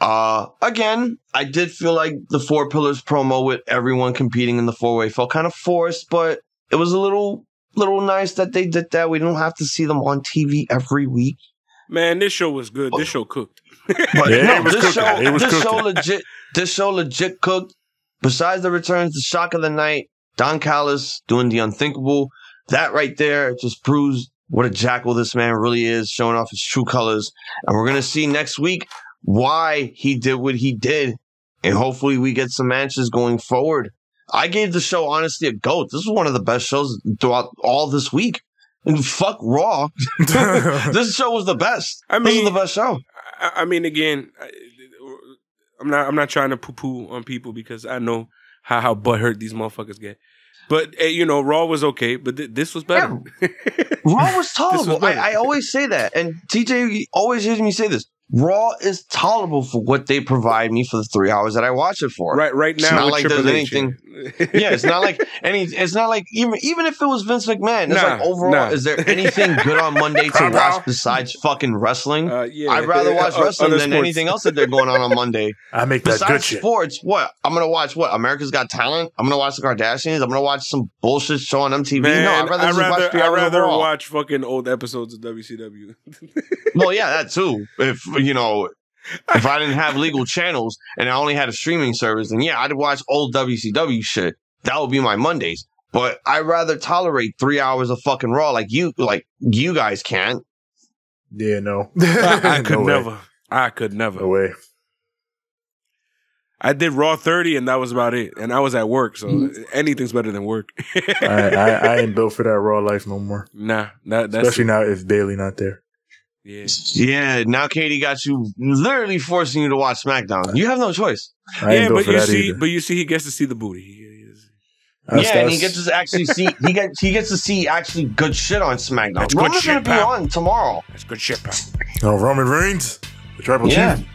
Speaker 4: Again, I did feel like the Four Pillars promo with everyone competing in the four-way felt kind of forced, but it was a little nice that they did that. We don't have to see them on TV every week.
Speaker 2: Man, this show was good. This show cooked.
Speaker 4: But
Speaker 3: yeah,
Speaker 4: no,
Speaker 3: this
Speaker 4: show legit cooked. Besides the returns, the shock of the night, Don Callis doing the unthinkable. That right there just proves what a jackal this man really is, showing off his true colors. And we're going to see next week why he did what he did. And hopefully we get some matches going forward. I gave the show, honestly, a GOAT. This was one of the best shows throughout all this week. And fuck Raw. This show was the best. This was the best show.
Speaker 2: I mean, again, I'm not trying to poo-poo on people because I know how butthurt these motherfuckers get. But, you know, Raw was okay, but this was better.
Speaker 4: Yeah. Raw was tolerable. I always say that. And TJ always hears me say this. Raw is tolerable for what they provide me for the 3 hours that I watch it for.
Speaker 2: Right now,
Speaker 4: it's not like there's anything. Yeah, it's not like It's not like even if it was Vince McMahon. It's like overall, is there anything good on Monday to watch besides fucking wrestling?
Speaker 2: Yeah,
Speaker 4: I'd rather watch wrestling than anything else that they're going on Monday.
Speaker 3: I make that
Speaker 4: besides
Speaker 3: good shit.
Speaker 4: Sports, what I'm gonna watch? What America's Got Talent? I'm gonna watch the Kardashians. I'm gonna watch some bullshit show on MTV.
Speaker 2: Man,
Speaker 4: no, I'd rather
Speaker 2: watch fucking old episodes of WCW.
Speaker 4: Well, yeah, that too. If I didn't have legal channels and I only had a streaming service, then yeah, I'd watch old WCW shit. That would be my Mondays. But I'd rather tolerate 3 hours of fucking Raw like you guys can't.
Speaker 3: Yeah, no.
Speaker 2: I could never. I could never.
Speaker 3: No way.
Speaker 2: I did Raw 30 and that was about it. And I was at work, so anything's better than work.
Speaker 3: I ain't built for that Raw life no more.
Speaker 2: Nah. That's
Speaker 3: especially now if Bailey not there.
Speaker 2: Yeah.
Speaker 4: Now Katie got you literally forcing you to watch SmackDown. You have no choice.
Speaker 3: But
Speaker 2: you see, he gets to see the booty.
Speaker 4: And he gets to actually see he gets to see actually good shit on SmackDown.
Speaker 2: That's
Speaker 4: Roman's
Speaker 2: good shit,
Speaker 4: gonna be on tomorrow.
Speaker 2: That's good shit, pal.
Speaker 3: Oh, Roman Reigns, the Tribal Chief.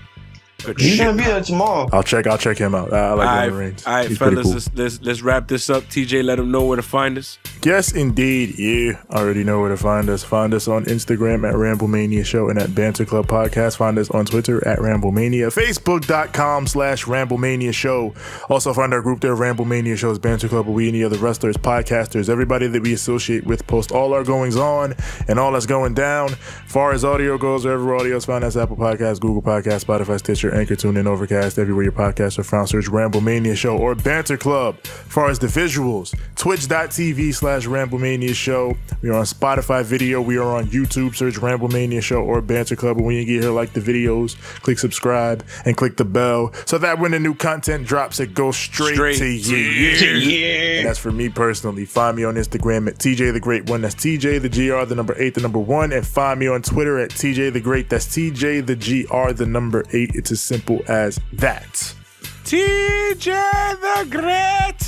Speaker 4: He's gonna be there tomorrow.
Speaker 3: I'll check him out. I like Roman Reigns.
Speaker 2: All right, fellas, cool. let's wrap this up. TJ, let them know where to find us.
Speaker 3: Yes, indeed. You already know where to find us. Find us on Instagram at Ramblemania Show and at Banter Club Podcast. Find us on Twitter at Ramblemania. Facebook.com/Ramblemania Show. Also find our group there, Ramblemania Shows, Banter Club, where we any other wrestlers, podcasters, everybody that we associate with post all our goings on and all that's going down. Far as audio goes, wherever audio is found, that's Apple Podcasts, Google Podcasts, Spotify, Stitcher, Anchor, TuneIn, Overcast, everywhere your podcasts are found. Search Ramblemania Show or Banter Club. As far as the visuals, Twitch.tv/Ramblemania Show. We are on Spotify video. We are on YouTube. Search Ramblemania Show or Banter Club. And when you get here, like the videos, click subscribe and click the bell so that when the new content drops, it goes straight to you. And that's for me personally. Find me on Instagram at TJ the Great One. That's TJ the GR, the number 8, the number 1. And find me on Twitter at TJ the Great. That's TJ the GR, the number 8. It's as simple as that.
Speaker 2: TJ the Great.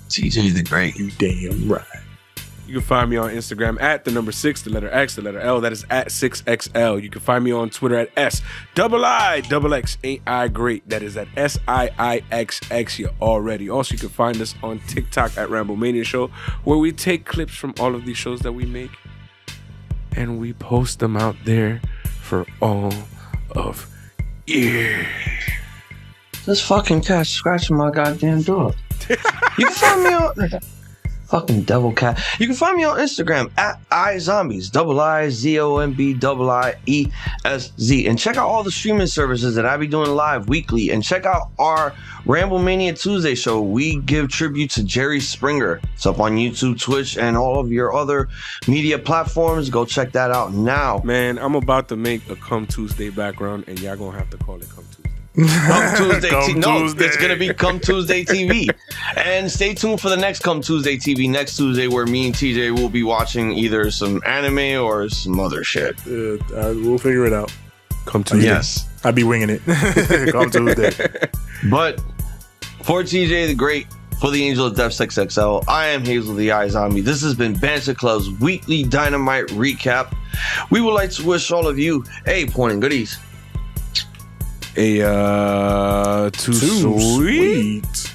Speaker 4: TJ the Great.
Speaker 3: You damn right.
Speaker 2: You can find me on Instagram at the number 6, the letter X, the letter L. That is at 6XL. You can find me on Twitter at S_I_X ain't I great. That is at SIIXX. You already. Also, you can find us on TikTok at Ramblemania Show, where we take clips from all of these shows that we make and we post them out there for all of you.
Speaker 4: This fucking cat scratching my goddamn door. You can find me on fucking devil cat. You can find me on Instagram at iZombies, IZOMBIESZ, and check out all the streaming services that I be doing live weekly. And check out our Ramblemania Tuesday show. We give tribute to Jerry Springer. It's up on YouTube, Twitch, and all of your other media platforms. Go check that out now.
Speaker 2: Man, I'm about to make a Come Tuesday background, and y'all gonna have to call it Come Tuesday.
Speaker 4: Come Tuesday.
Speaker 3: Tuesday.
Speaker 4: It's going to be Come Tuesday TV. And stay tuned for the next Come Tuesday TV next Tuesday, where me and TJ will be watching either some anime or some other shit.
Speaker 3: We'll figure it out.
Speaker 2: Come Tuesday.
Speaker 4: Yes.
Speaker 3: I'll be winging it. Come Tuesday.
Speaker 4: But for TJ the Great, for the Angel of Death 6XL, I am Hazel the iZombie. This has been Banter Club's weekly Dynamite recap. We would like to wish all of you a point goodies.
Speaker 2: Too sweet.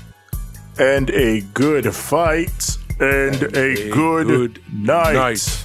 Speaker 3: And a good fight. And a good night.